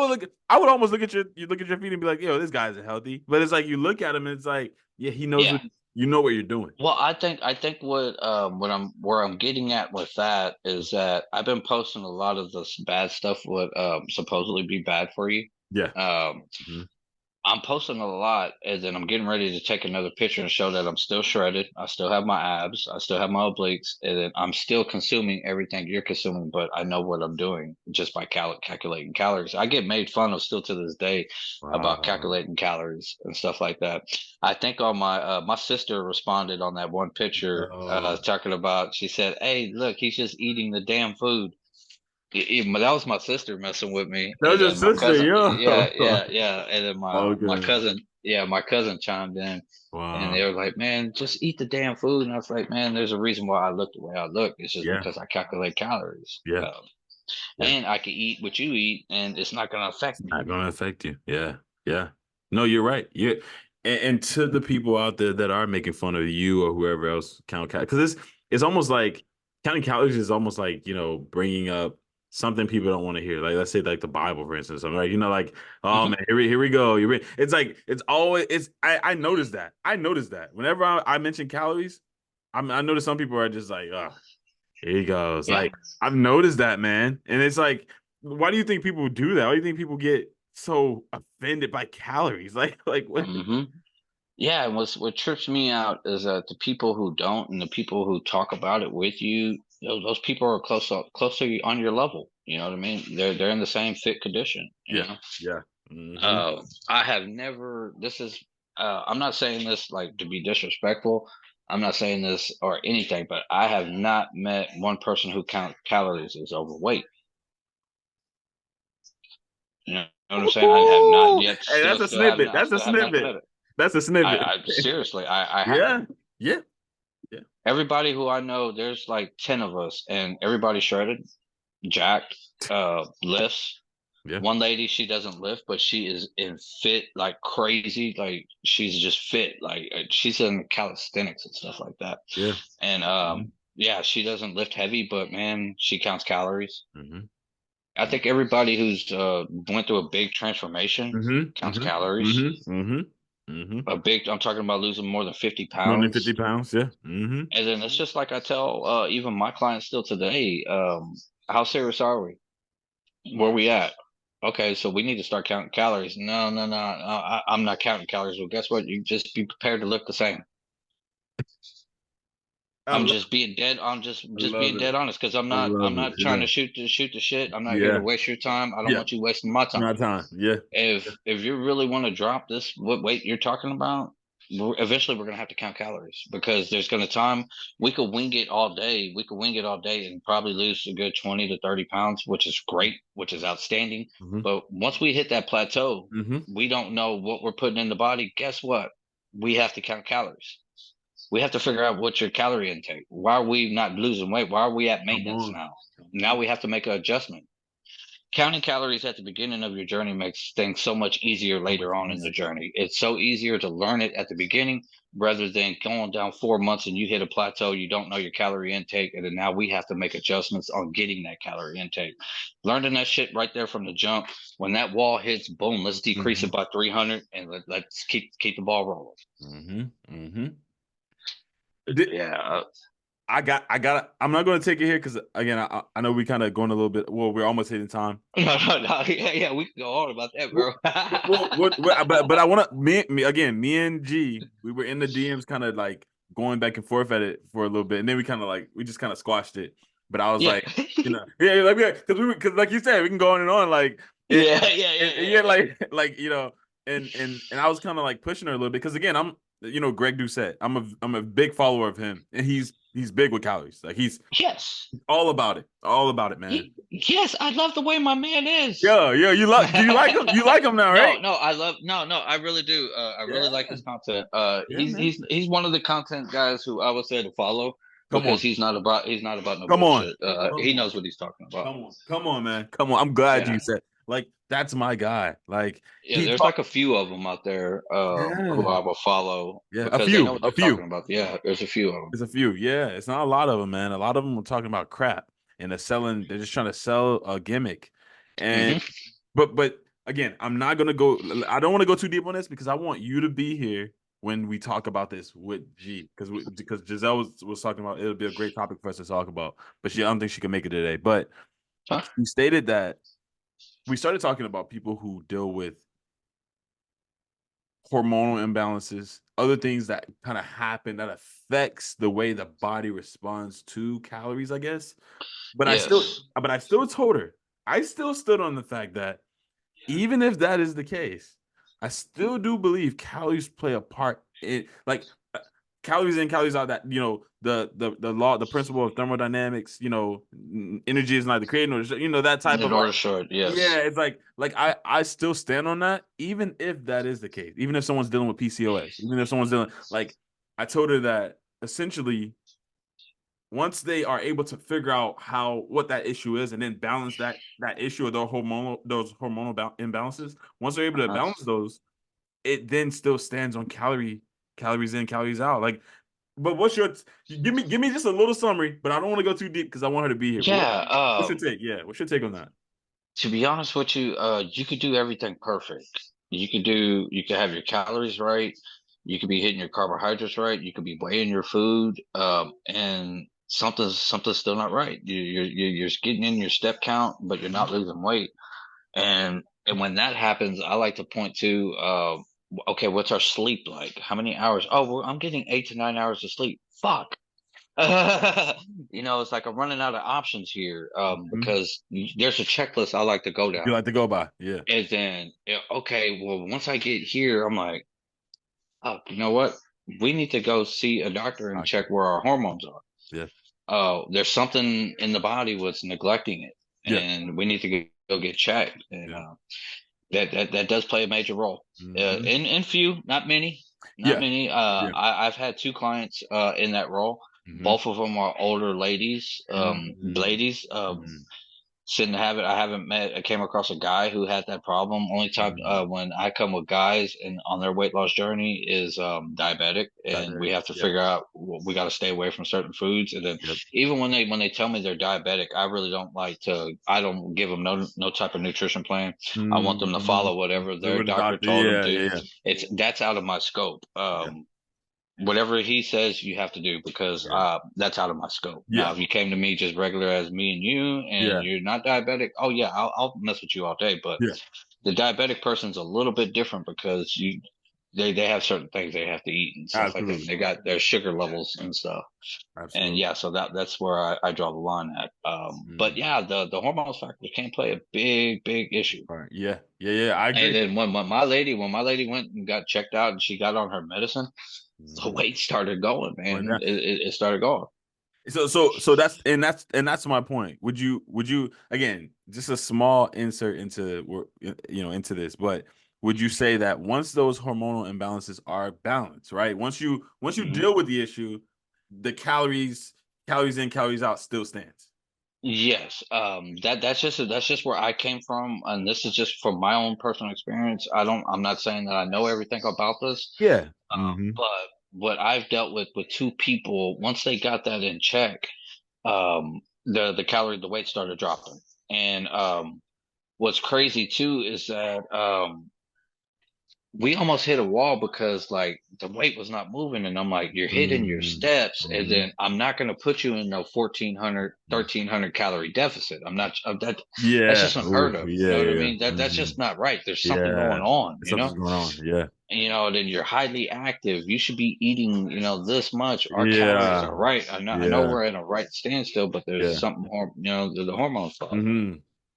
Speaker 2: would almost look at your feed and be like, yo, this guy's healthy. But it's like you look at him and it's like, yeah, he knows
Speaker 3: Yeah.
Speaker 2: you know what you're doing.
Speaker 3: Well, I think where I'm getting at with that is that I've been posting a lot of this bad stuff would supposedly be bad for you.
Speaker 2: Yeah.
Speaker 3: Um, I'm posting a lot, and then I'm getting ready to take another picture and show that I'm still shredded. I still have my abs. I still have my obliques, and then I'm still consuming everything you're consuming. But I know what I'm doing just by calculating calories. I get made fun of still to this day about calculating calories and stuff like that. I think on my sister responded on that one picture talking about. She said, "Hey, look, he's just eating the damn food." That was my sister messing with me,
Speaker 2: That was
Speaker 3: and
Speaker 2: your
Speaker 3: then my
Speaker 2: sister,
Speaker 3: cousin,
Speaker 2: yo.
Speaker 3: and then my
Speaker 2: Okay.
Speaker 3: cousin, my cousin chimed in, and
Speaker 2: Wow.
Speaker 3: they were like, "Man, just eat the damn food." And I was like, "Man, there's a reason why I look the way I look. It's just
Speaker 2: Yeah.
Speaker 3: because I calculate calories."
Speaker 2: Yeah.
Speaker 3: and I can eat what you eat, and it's not going to affect me.
Speaker 2: Not going to affect you. Yeah. Yeah. No, you're right. And to the people out there that are making fun of you or whoever else count calories, because it's almost like counting calories is almost like, bringing up something people don't want to hear. Like, let's say like the Bible, for instance. I'm like, oh
Speaker 3: Mm-hmm.
Speaker 2: man, here we go. It's like, I noticed that. I noticed that whenever I mention calories, I notice some people are just like, oh, here he goes.
Speaker 3: Yeah.
Speaker 2: Like, I've noticed that, man. And it's like, why do you think people do that? Why do you think people get so offended by calories? Like what?
Speaker 3: Mm-hmm. Yeah, and what trips me out is that the people who don't and the people who talk about it with you, those people are closer on your level. You know what I mean? They're in the same fit condition. You
Speaker 2: Yeah,
Speaker 3: know.
Speaker 2: yeah. Mm-hmm.
Speaker 3: I have never. This is. I'm not saying this like to be disrespectful. I'm not saying this or anything, but I have not met one person who counts calories as overweight. You know what I'm saying? I have not
Speaker 2: Ooh,
Speaker 3: yet.
Speaker 2: hey, that's a snippet.
Speaker 3: I
Speaker 2: That's a
Speaker 3: still have not met
Speaker 2: snippet.
Speaker 3: it.
Speaker 2: That's a snippet.
Speaker 3: I seriously, I haven't.
Speaker 2: Yeah, yeah, yeah.
Speaker 3: Everybody who I know, there's like 10 of us, and everybody shredded, jacked, lifts.
Speaker 2: Yeah.
Speaker 3: One lady, she doesn't lift, but she is in fit like crazy. Like she's just fit. Like she's in calisthenics and stuff like that.
Speaker 2: Yeah.
Speaker 3: And
Speaker 2: Mm-hmm.
Speaker 3: yeah, she doesn't lift heavy, but man, she counts calories.
Speaker 2: Mm-hmm.
Speaker 3: I think everybody who's went through a big transformation
Speaker 2: Mm-hmm.
Speaker 3: counts
Speaker 2: Mm-hmm.
Speaker 3: calories.
Speaker 2: Mm-hmm. Mm-hmm. Mm-hmm.
Speaker 3: I'm talking about losing more than 50
Speaker 2: More than 50
Speaker 3: pounds.
Speaker 2: pounds. Yeah. Mm-hmm.
Speaker 3: And then it's just like I tell even my clients still today, how serious are we? Where we at? Okay, so we need to start counting calories. No. I'm not counting calories. Well, guess what? You just be prepared to look the same.
Speaker 2: I love.
Speaker 3: I'm
Speaker 2: I
Speaker 3: just
Speaker 2: love
Speaker 3: being
Speaker 2: it.
Speaker 3: dead honest because
Speaker 2: I
Speaker 3: I'm
Speaker 2: love it.
Speaker 3: not trying
Speaker 2: Yeah.
Speaker 3: to shoot the shit. I'm not here to
Speaker 2: Yeah.
Speaker 3: waste your time. I don't
Speaker 2: Yeah.
Speaker 3: want you wasting my
Speaker 2: My
Speaker 3: time.
Speaker 2: time. Yeah.
Speaker 3: If you really want to drop this what weight you're talking about, eventually we're gonna have to count calories because there's gonna time we could wing it all day. We could wing it all day and probably lose a good 20 to 30 pounds, which is great, which is outstanding.
Speaker 2: Mm-hmm.
Speaker 3: But once we hit that plateau,
Speaker 2: Mm-hmm.
Speaker 3: we don't know what we're putting in the body. Guess what? We have to count calories. We have to figure out what's your calorie intake. Why are we not losing weight? Why are we at
Speaker 2: Come
Speaker 3: maintenance
Speaker 2: on.
Speaker 3: now? Now we have to make an adjustment. Counting calories at the beginning of your journey makes things so much easier
Speaker 2: So much
Speaker 3: later on in the
Speaker 2: easier.
Speaker 3: journey. It's so easier to learn it at the beginning rather than going down 4 months and you hit a plateau, you don't know your calorie intake, and then now we have to make adjustments on getting that calorie intake. Learning that shit right there from the jump. When that wall hits, boom, let's decrease it by 300 and let's keep the ball rolling.
Speaker 2: Mm-hmm. Mm-hmm.
Speaker 3: Yeah.
Speaker 2: I'm not going to take it here because again, I know we kind of going a little bit. Well, we're almost hitting time.
Speaker 3: No. Yeah, we can go on about that, bro.
Speaker 2: But I want to me and G, we were in the DMs, kind of like going back and forth at it for a little bit, and then we just kind of squashed it. But I was
Speaker 3: Yeah.
Speaker 2: like, because like you said, we can go on and on, like,
Speaker 3: Yeah.
Speaker 2: like and I was kind of like pushing her a little bit because again, I'm Greg Doucette, I'm a big follower of him, and he's big with calories, like he's
Speaker 3: Yes.
Speaker 2: all about it, man.
Speaker 3: Yes, I love the way my man is.
Speaker 2: Yeah, do you like him? You like him now, right?
Speaker 3: No, I really do. I really like his content.
Speaker 2: Yeah, man.
Speaker 3: He's one of the content guys who I would say to follow
Speaker 2: Come
Speaker 3: because
Speaker 2: on.
Speaker 3: he's not about no
Speaker 2: Come on.
Speaker 3: bullshit. He knows what he's talking about.
Speaker 2: Come on, man. Come on. I'm glad
Speaker 3: Yeah.
Speaker 2: you said, like, that's my guy. Like,
Speaker 3: Yeah, there's like a few of them out there who
Speaker 2: yeah.
Speaker 3: I will follow
Speaker 2: Yeah,
Speaker 3: because they know what they're talking about. Yeah, there's a few of them.
Speaker 2: There's a few. Yeah, it's not a lot of them, man. A lot of them are talking about crap, and they're just trying to sell a gimmick. And but again, I'm not gonna go. I don't want to go too deep on this because I want you to be here when we talk about this with G, because Giselle was talking about it'll be a great topic for us to talk about, but I don't think she can make it today. But
Speaker 3: Huh?
Speaker 2: she stated that we started talking about people who deal with hormonal imbalances, other things that kind of happen that affects the way the body responds to calories, I guess. But
Speaker 3: Yes.
Speaker 2: I still told her, I still stood on the fact that even if that is the case, I still do believe calories play a part in, like, calories in, calories out, that, the law, the principle of thermodynamics, energy is neither created nor, that type of, like,
Speaker 3: Short. Yes.
Speaker 2: yeah, it's like I still stand on that, even if that is the case, even if someone's dealing with PCOS, even if someone's dealing, like, I told her that essentially once they are able to figure out what that issue is and then balance that issue of those hormonal imbalances, once they're able to balance those, it then still stands on calories in, calories out. Like, but what's your give me just a little summary, but I don't want to go too deep because I want her to be here.
Speaker 3: Yeah.
Speaker 2: What's your take? Yeah, what's your take on that?
Speaker 3: To be honest with you, you could do everything perfect. You could have your calories right. You could be hitting your carbohydrates right. You could be weighing your food, and something's still not right. You're getting in your step count, but you're not losing weight. And when that happens, I like to point to, okay, what's our sleep like? How many hours? Oh, well, I'm getting 8 to 9 hours of sleep. Fuck. It's like I'm running out of options here, because there's a checklist I like to go down.
Speaker 2: You like to go by, yeah.
Speaker 3: And then, okay, well, once I get here, I'm like, oh, you know what? We need to go see a doctor and check where our hormones are.
Speaker 2: Yeah.
Speaker 3: There's something in the body was neglecting it, and we need to go get checked. And that does play a major role. In few, not many, many. I've had 2 clients in that role. Both of them are older ladies. I came across a guy who had that problem. Only time when I come with guys and on their weight loss journey is diabetic, and we have to figure out we got to stay away from certain foods. And then even when they tell me they're diabetic, I really don't I don't give them no type of nutrition plan. I want them to follow whatever their doctor told them to. That's out of my scope. Whatever he says you have to do, because that's out of my scope. Now, if you came to me just regular as me and you, and you're not diabetic, I'll mess with you all day. But the diabetic person's a little bit different, because they have certain things they have to eat and stuff like that. They got their sugar levels and stuff. And so that's where I draw the line at. But the hormones factor can play a big issue.
Speaker 2: Yeah, I agree.
Speaker 3: And then when my lady went and got checked out and she got on her medicine, the weight started going, man. It started going.
Speaker 2: So that's my point. Would you again, just a small insert into into this, but would you say that once those hormonal imbalances are balanced, right? Once you deal with the issue, the calories in, calories out still stands?
Speaker 3: Yes. That's just where I came from, and this is just from my own personal experience. I'm not saying that I know everything about this.
Speaker 2: Yeah.
Speaker 3: But what I've dealt with 2 people, once they got that in check, the weight started dropping. And what's crazy too is that we almost hit a wall, because like the weight was not moving, and I'm like, you're hitting your steps, and then I'm not going to put you in no 1,300 calorie deficit. That's just unheard of. You know what I mean? That's just not right. There's something going on.
Speaker 2: Something's going on.
Speaker 3: Then you're highly active. You should be eating, this much. Our calories are right. I know we're in a right standstill, but there's something, the hormones fault.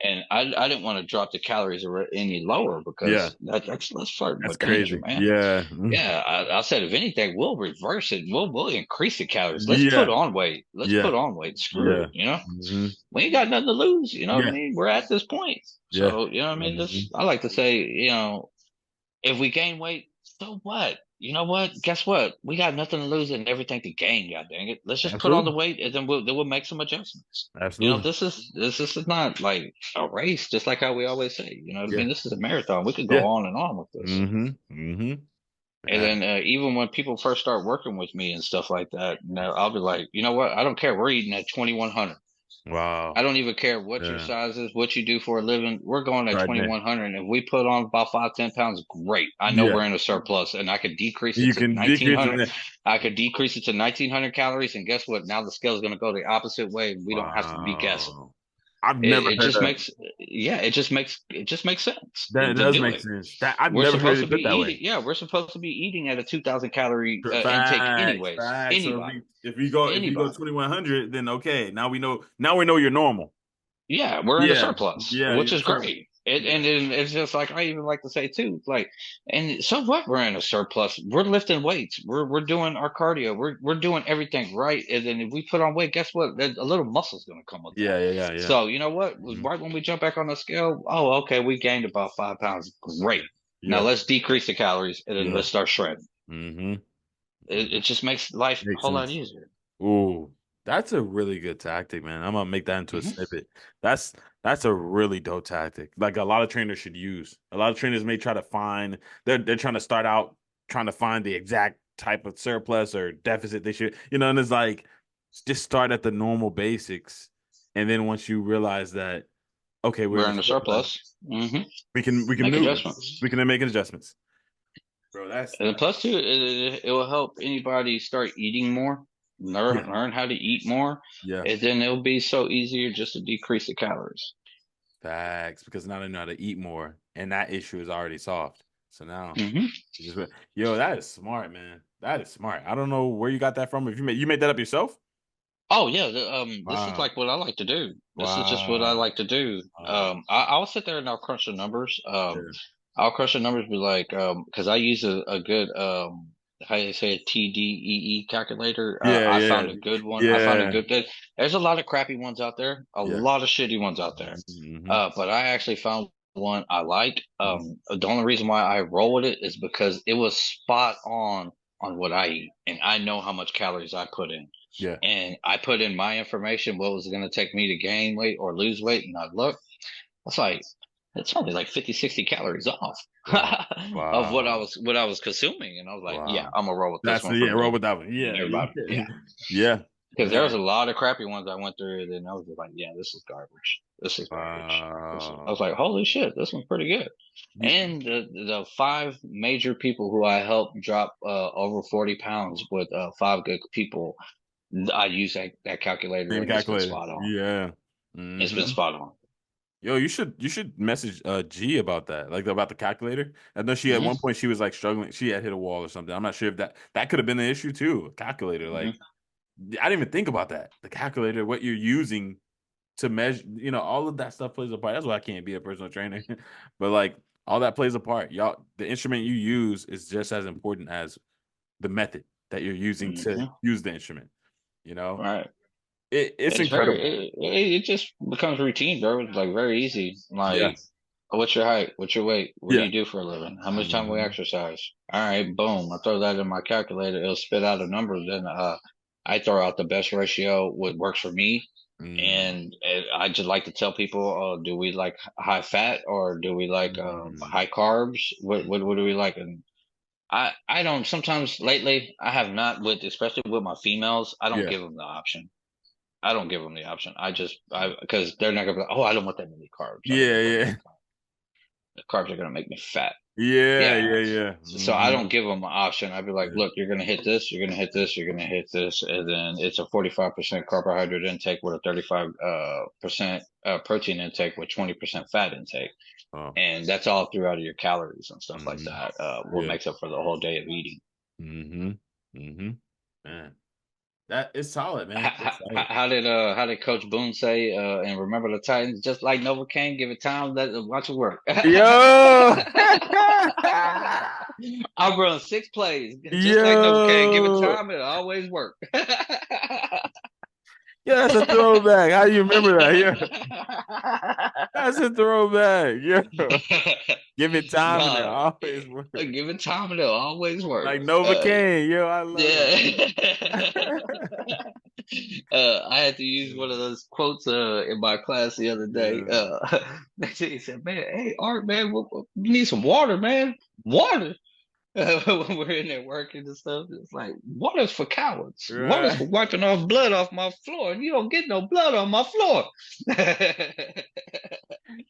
Speaker 3: And I didn't want to drop the calories any lower, because that's flirting with danger, man. I said, if anything, we'll reverse it. We'll increase the calories. Let's put on weight. Put on weight. Screw it. We ain't got nothing to lose. You know what I mean? We're at this point. So you know what I mean. I like to say, if we gain weight, so what? You know what? Guess what? We got nothing to lose and everything to gain. God dang it! Let's just put on the weight, and then we'll make some adjustments.
Speaker 2: Absolutely.
Speaker 3: This is not like a race, just like how we always say. You know what I mean? This is a marathon. We could go on and on with this. And then even when people first start working with me and stuff like that, I'll be like, you know what? I don't care. We're eating at 2,100.
Speaker 2: Wow.
Speaker 3: I don't even care what your size is, what you do for a living. We're going at 2,100. And if we put on about 5-10 pounds, great. I know we're in a surplus, and I could decrease it to 1,900. I could decrease it to 1,900 calories. And guess what? Now the scale is going to go the opposite way. We don't have to be guessing.
Speaker 2: I've never
Speaker 3: it
Speaker 2: heard
Speaker 3: just
Speaker 2: that.
Speaker 3: makes it just makes sense.
Speaker 2: That does make sense. I've never heard it put that way.
Speaker 3: Yeah, we're supposed to be eating at a 2,000 calorie intake anyways.
Speaker 2: So if you go 2,100, then okay, now we know you're normal.
Speaker 3: Yeah, we're in a surplus, which is great. And it's just like, I even like to say too, like, and so what? We're in a surplus. We're lifting weights. We're doing our cardio. We're doing everything right. And then if we put on weight, guess what? A little muscle's going to come with that.
Speaker 2: Yeah.
Speaker 3: So you know what? Right when we jump back on the scale, oh, okay, we gained about 5 pounds. Great. Now let's decrease the calories, and then let's start shredding. It just makes life a whole lot easier.
Speaker 2: Ooh. That's a really good tactic, man. I'm gonna make that into a
Speaker 3: Hmm.
Speaker 2: snippet. That's that's a really dope tactic. Like a lot of trainers should use. A lot of trainers may try to find they're trying to start out trying to find the exact type of surplus or deficit they should, and it's like just start at the normal basics. And then once you realize that, okay, we're in
Speaker 3: We're
Speaker 2: a
Speaker 3: in the
Speaker 2: surplus,
Speaker 3: surplus. Hmm.
Speaker 2: we can
Speaker 3: Make
Speaker 2: maneuver.
Speaker 3: adjustments.
Speaker 2: We can then make adjustments. Bro,
Speaker 3: And
Speaker 2: that's
Speaker 3: plus, too, it will help anybody start eating more,
Speaker 2: yeah,
Speaker 3: learn how to eat more,
Speaker 2: yeah.
Speaker 3: and then it'll be so easier just to decrease the calories.
Speaker 2: Facts, because now they know how to eat more, and that issue is already solved. So now,
Speaker 3: Hmm.
Speaker 2: you just yo, that is smart, man. That is smart. I don't know where you got that from. If you made that up yourself?
Speaker 3: Oh yeah, this is
Speaker 2: Wow,
Speaker 3: like what I like to do. This is just what I
Speaker 2: wow,
Speaker 3: like to do.
Speaker 2: wow.
Speaker 3: I'll sit there and I'll crunch the numbers.
Speaker 2: Yeah,
Speaker 3: I'll crush the numbers, be like, because I use a good, how do you say, a TDEE calculator.
Speaker 2: yeah,
Speaker 3: I
Speaker 2: yeah,
Speaker 3: found a good one. I found a
Speaker 2: yeah,
Speaker 3: good. There's a lot of crappy ones out there, a
Speaker 2: yeah.
Speaker 3: lot of shitty ones out there.
Speaker 2: Mm-hmm.
Speaker 3: But I actually found one I like.
Speaker 2: Hmm.
Speaker 3: The only reason why I roll with it is because it was spot on what I eat, and I know how much calories I put in.
Speaker 2: Yeah.
Speaker 3: And I put in my information, what was it going to take me to gain weight or lose weight, and I look. It's like it's only like 50, 60 calories off
Speaker 2: Wow.
Speaker 3: of
Speaker 2: Wow.
Speaker 3: what I was consuming. And I was like, yeah,
Speaker 2: Wow.
Speaker 3: I'm gonna roll with this
Speaker 2: That's
Speaker 3: one
Speaker 2: the
Speaker 3: for
Speaker 2: yeah, roll
Speaker 3: me
Speaker 2: with that one.
Speaker 3: and
Speaker 2: Yeah.
Speaker 3: everybody. Yeah.
Speaker 2: Yeah.
Speaker 3: Because there was
Speaker 2: Man.
Speaker 3: a lot of crappy ones I went through, and I was just like, yeah, this is garbage. This is garbage. I was
Speaker 2: Wow.
Speaker 3: like, holy shit, this one's pretty good.
Speaker 2: You,
Speaker 3: And the five major people who I helped drop over 40 pounds with five good people, I use that calculator,
Speaker 2: same
Speaker 3: and it's been
Speaker 2: calculator.
Speaker 3: spot on.
Speaker 2: Yeah.
Speaker 3: It's been
Speaker 2: Hmm.
Speaker 3: spot on.
Speaker 2: Yo, you should message G about that, like about the calculator. I know she at one
Speaker 3: Hmm.
Speaker 2: point she was like struggling. She had hit a wall or something. I'm not sure if that could have been the issue too. A calculator, like
Speaker 3: Hmm.
Speaker 2: I didn't even think about that. The calculator, what you're using to measure, all of that stuff plays a part. That's why I can't be a personal trainer. But like all that plays a part. Y'all, the instrument you use is just as important as the method that you're using to
Speaker 3: Hmm.
Speaker 2: use the instrument. You know,
Speaker 3: Right.
Speaker 2: it's
Speaker 3: It's
Speaker 2: incredible.
Speaker 3: it just becomes routine, bro. It's like very easy.
Speaker 2: Yeah,
Speaker 3: Like, what's your height? What's your weight? What do
Speaker 2: yeah.
Speaker 3: you do for a living? How much time we
Speaker 2: Mhm.
Speaker 3: exercise? All right, boom. I throw that in my calculator. It'll spit out a number. Then I throw out the best ratio, what works for me.
Speaker 2: Mm.
Speaker 3: And I just like to tell people, do we like high fat or do we like
Speaker 2: Mm.
Speaker 3: high carbs? What do we like? And I don't sometimes lately I have not with especially with my females, I don't
Speaker 2: Yeah,
Speaker 3: give them the option. I don't give them the option. I because they're not gonna be like, oh, I don't want that many carbs. I don't
Speaker 2: yeah,
Speaker 3: want that many
Speaker 2: yeah,
Speaker 3: carbs. The carbs are gonna make me fat.
Speaker 2: yeah,
Speaker 3: Yeah.
Speaker 2: yeah, yeah.
Speaker 3: So I
Speaker 2: Hmm.
Speaker 3: don't give them an option. I'd be like,
Speaker 2: Yeah.
Speaker 3: look, you're gonna hit this, you're gonna hit this, you're gonna hit this, and then it's a 45% carbohydrate intake with a 35 percent protein intake with 20% fat intake,
Speaker 2: Oh.
Speaker 3: and that's all throughout your calories and stuff like
Speaker 2: Hmm.
Speaker 3: that. What
Speaker 2: Yeah.
Speaker 3: makes up for the whole day of eating.
Speaker 2: Hmm. Hmm. Man, that is solid, man.
Speaker 3: How,
Speaker 2: It's solid.
Speaker 3: how did Coach Boone say? And remember the Titans, just like Novocaine, give it time, let watch it work.
Speaker 2: Yo,
Speaker 3: I'll run 6 plays, just like Novocaine, give it
Speaker 2: yo,
Speaker 3: time, it'll always work.
Speaker 2: yeah, that's a throwback. How do you remember that? Yeah, that's a throwback. Yeah, give it time and it
Speaker 3: No,
Speaker 2: always works.
Speaker 3: give it time, and it'll always work.
Speaker 2: Like Novocaine. Yo, I love
Speaker 3: Yeah.
Speaker 2: it.
Speaker 3: I had to use one of those quotes in my class the other day.
Speaker 2: Yeah.
Speaker 3: He said, "Man, hey Art, man, you need some water, man. Water." When we're in there working and stuff, it's like water's for cowards. Water's
Speaker 2: Right.
Speaker 3: for wiping off blood off my floor, and you don't get no blood on my floor.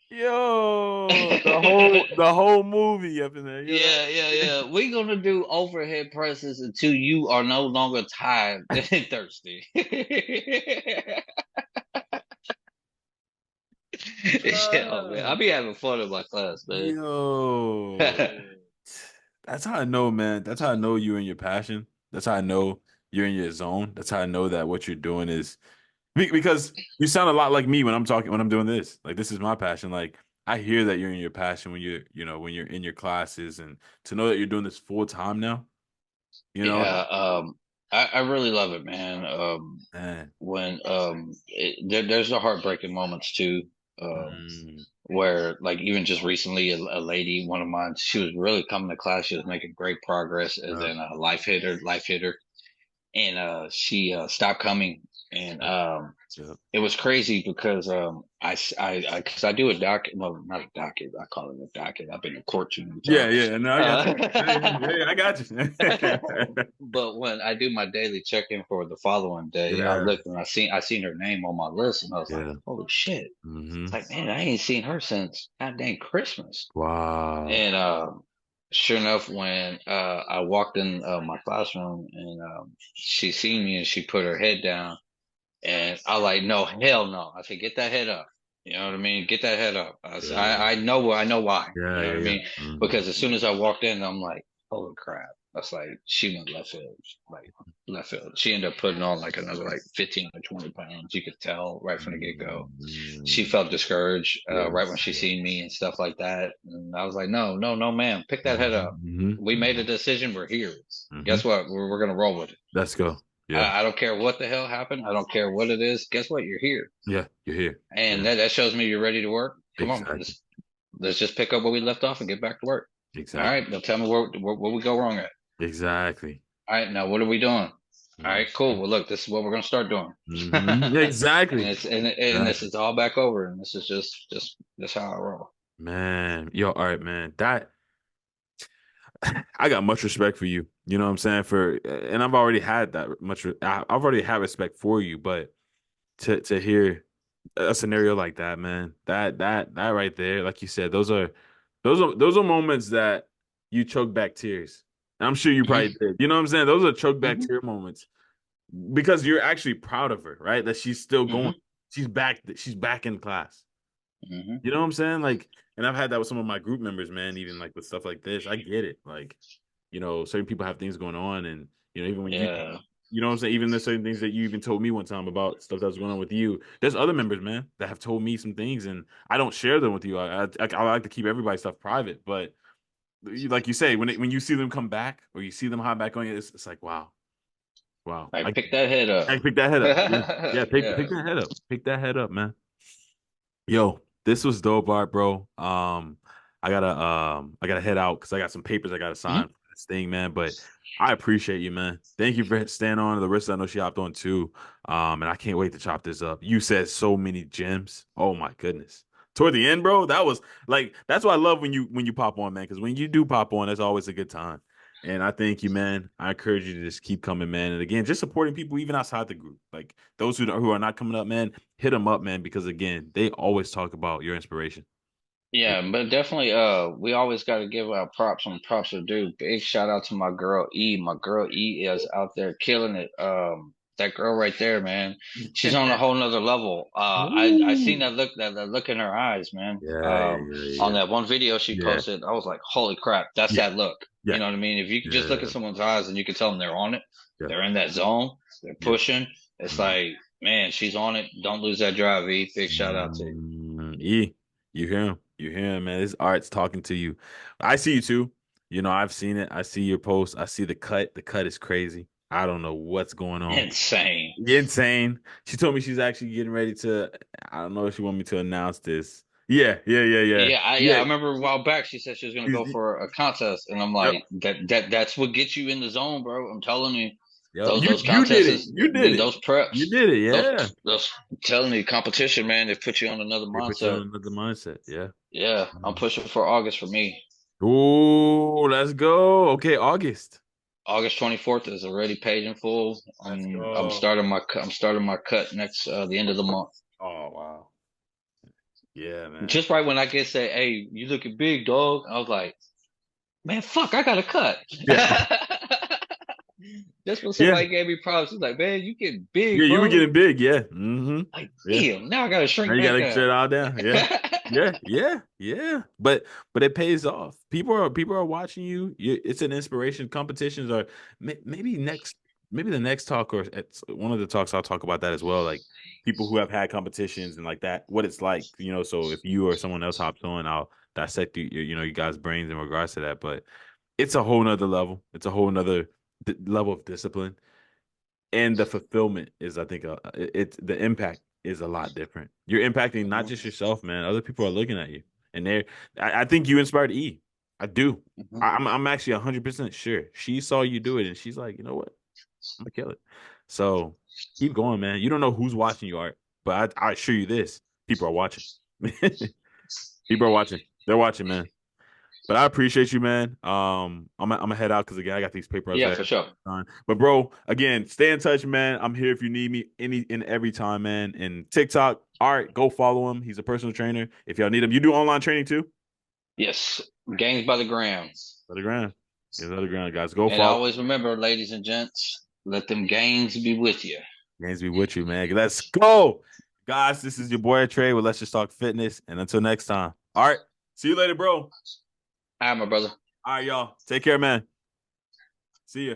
Speaker 2: Yo, the whole movie up in there. Yo,
Speaker 3: Yeah. We're gonna do overhead presses until you are no longer tired and thirsty. Yeah, man. I
Speaker 2: uh,
Speaker 3: be having fun in my class, man.
Speaker 2: yo. That's how I know, man. That's how I know you and your passion. That's how I know you're in your zone. That's how I know that what you're doing is because you sound a lot like me when I'm talking when I'm doing this. Like this is my passion. Like I hear that you're in your passion when when you're in your classes and to know that you're doing this full time now, you know,
Speaker 3: Yeah, I really love it, man.
Speaker 2: man.
Speaker 3: When there's the heartbreaking moments too,
Speaker 2: Mm,
Speaker 3: where like even just recently, a lady, one of mine, she was really coming to class. She was making great progress, and
Speaker 2: uh,
Speaker 3: then life hit her, and she stopped coming. And
Speaker 2: Yep.
Speaker 3: it was crazy because because I do a docket, well, not a docket, I call it a docket. I've been in court too many
Speaker 2: Yeah,
Speaker 3: times.
Speaker 2: yeah. No, I got you. Yeah, I got you.
Speaker 3: But when I do my daily check-in for the following day, I
Speaker 2: Yeah,
Speaker 3: looked and I seen her name on my list, and I was like,
Speaker 2: yeah.
Speaker 3: "Holy shit!" It's like, man, I ain't seen her since god dang Christmas.
Speaker 2: Wow.
Speaker 3: And sure enough, when I walked in my classroom and she seen me and she put her head down, and I like, no, hell no. I said, get that head up. You know what I mean? Get that head up. I said,
Speaker 2: Yeah,
Speaker 3: I know why.
Speaker 2: yeah,
Speaker 3: You know what I
Speaker 2: yeah.
Speaker 3: mean? Because as soon as I walked in, I'm like, holy crap. That's like, she went left field, like left field. She ended up putting on like another like 15 or 20 pounds. You could tell right from the get go. She felt discouraged
Speaker 2: Yeah,
Speaker 3: right when she
Speaker 2: yeah.
Speaker 3: seen me and stuff like that. And I was like, no, no, no, ma'am, pick that head up. We made a decision. We're here. Guess what? We're gonna roll with it.
Speaker 2: Let's go. Yeah,
Speaker 3: I don't care what the hell happened. I don't care what it is. Guess what? You're here,
Speaker 2: yeah. You're here.
Speaker 3: and
Speaker 2: Yeah,
Speaker 3: that shows me you're ready to work. Come on,
Speaker 2: exactly,
Speaker 3: let's just pick up where we left off and get back to work. All
Speaker 2: exactly,
Speaker 3: right, now tell me where we go wrong at.
Speaker 2: exactly.
Speaker 3: All right, now what are we doing? All right, cool. Well, look, this is what we're gonna start doing,
Speaker 2: Exactly.
Speaker 3: and this is all back over, and this is just how I roll.
Speaker 2: Man, yo, all right, man. That I got much respect for you. You know what I'm saying? And I've already had that much. I've already had respect for you, but to hear a scenario like that, man, that right there, like you said, those are moments that you choke back tears. And I'm sure you probably
Speaker 3: Mm-hmm.
Speaker 2: did. You know what I'm saying? Those are choke back
Speaker 3: Mm-hmm.
Speaker 2: tear moments because you're actually proud of her, right? That she's still
Speaker 3: Mm-hmm.
Speaker 2: going. She's back. She's back in class.
Speaker 3: Mm-hmm.
Speaker 2: You know what I'm saying? Like, and I've had that with some of my group members, man, even like with stuff like this. I get it. Like, certain people have things going on. And, even when
Speaker 3: Yeah.
Speaker 2: you know what I'm saying? Even there's certain things that you even told me one time about stuff that was going on with you. There's other members, man, that have told me some things and I don't share them with you. I like to keep everybody's stuff private. But like you say, when you see them come back or you see them hop back on you, it's like, wow. Wow.
Speaker 3: I pick that head up.
Speaker 2: I pick that head up. Yeah. Yeah. Pick
Speaker 3: Yeah.
Speaker 2: that head up. Pick that head up, man. Yo, this was dope, art, bro. I gotta head out because I got some papers I gotta sign for this thing, man. But I appreciate you, man. Thank you for staying on. Larissa, I know she hopped on too. And I can't wait to chop this up. You said so many gems. Oh my goodness. Toward the end, bro, that was like that's what I love when you pop on, man. Because when you do pop on, that's always a good time. And I thank you, man. I encourage you to just keep coming, man. And again, just supporting people even outside the group, like those who are not coming up, man. Hit them up, man, because again, they always talk about your inspiration.
Speaker 3: Yeah, but definitely we always got to give out props when props are due. Big shout out to my girl E. My girl E is out there killing it. That girl right there, man. She's on a whole nother level. I seen
Speaker 2: Ooh.
Speaker 3: that look in her eyes, man.
Speaker 2: Yeah, yeah,
Speaker 3: On
Speaker 2: yeah,
Speaker 3: that one video she
Speaker 2: yeah,
Speaker 3: posted, I was like, holy crap, that's
Speaker 2: yeah,
Speaker 3: that look.
Speaker 2: yeah,
Speaker 3: You know what I mean? If you could just look
Speaker 2: yeah,
Speaker 3: at someone's eyes and you can tell them they're on it,
Speaker 2: yeah,
Speaker 3: they're in that zone, they're
Speaker 2: yeah.
Speaker 3: pushing. It's
Speaker 2: Mhm.
Speaker 3: like, man, she's on it. Don't lose that drive, E. Big shout out to you.
Speaker 2: E, you hear him? You hear him, man? This art's talking to you. I see you too. I've seen it. I see your post. I see the cut. The cut is crazy. I don't know what's going on.
Speaker 3: Insane.
Speaker 2: Insane. She told me she's actually getting ready to. I don't know if she want me to announce this. Yeah, yeah, yeah, yeah,
Speaker 3: Yeah, I
Speaker 2: yeah.
Speaker 3: remember a while back she said she was gonna go for a contest, and I'm
Speaker 2: Yep,
Speaker 3: like, that's what gets you in the zone, bro. I'm telling you,
Speaker 2: yep. You
Speaker 3: those
Speaker 2: you did
Speaker 3: contests,
Speaker 2: it. You did it.
Speaker 3: those preps,
Speaker 2: You did it.
Speaker 3: those
Speaker 2: Yeah.
Speaker 3: those I'm telling you, competition, man, they put you on another
Speaker 2: They put you
Speaker 3: mindset.
Speaker 2: on another mindset. Yeah.
Speaker 3: Yeah, I'm pushing for August for me.
Speaker 2: Oh, let's go. Okay, August.
Speaker 3: August 24th is already paid in full.
Speaker 2: Let's
Speaker 3: I'm
Speaker 2: go.
Speaker 3: starting my cut next the end of the month.
Speaker 2: Oh wow. Yeah, man.
Speaker 3: Just right when I get say, hey, you looking big, dog. I was like, man, fuck, I got a cut.
Speaker 2: Yeah.
Speaker 3: Just when
Speaker 2: Yeah.
Speaker 3: somebody gave me props, he's like, man, you getting
Speaker 2: Yeah,
Speaker 3: big,
Speaker 2: you were
Speaker 3: bro.
Speaker 2: getting big. Yeah. Mm-hmm.
Speaker 3: Like,
Speaker 2: Yeah.
Speaker 3: damn, now I gotta
Speaker 2: Now
Speaker 3: shrink
Speaker 2: you
Speaker 3: back
Speaker 2: gotta
Speaker 3: down.
Speaker 2: shut all down. Yeah. Yeah. Yeah. Yeah. But it pays off. People are watching you. It's an inspiration. Competitions are maybe the next talk or at one of the talks I'll talk about that as well. Like people who have had competitions and like that, what it's like, so if you or someone else hops on, I'll dissect you guys' brains in regards to that. But it's a whole nother level. It's a whole nother level of discipline. And the fulfillment is, I think, it's the impact is a lot different. You're impacting not
Speaker 3: Mhm,
Speaker 2: just yourself, man. Other people are looking at you, and I think you inspired E. I do.
Speaker 3: mhm.
Speaker 2: I'm actually 100% sure she saw you do it, and she's like, you know what, I'm gonna kill it. So Keep going, man. You don't know who's watching you, Art, but I assure you this: people are watching. People are watching. They're watching, man. But I appreciate you, man. I'm gonna head out because again, I got these papers
Speaker 3: Yeah,
Speaker 2: that
Speaker 3: for sure.
Speaker 2: done. But bro, again, stay in touch, man. I'm here if you need me any and every time, man. And TikTok, Art, go follow him. He's a personal trainer. If y'all need him, you do online training too.
Speaker 3: Yes, games by the gram.
Speaker 2: Let the ground. Yeah, let the ground, guys. Go
Speaker 3: And
Speaker 2: follow.
Speaker 3: always remember, ladies and gents, let them games be with you.
Speaker 2: Games be with you, man. Let's go. Guys, this is your boy Trey with Let's Just Talk Fitness. And until next time. All right. See you later, bro.
Speaker 3: All right, my brother.
Speaker 2: All right, y'all. Take care, man. See ya.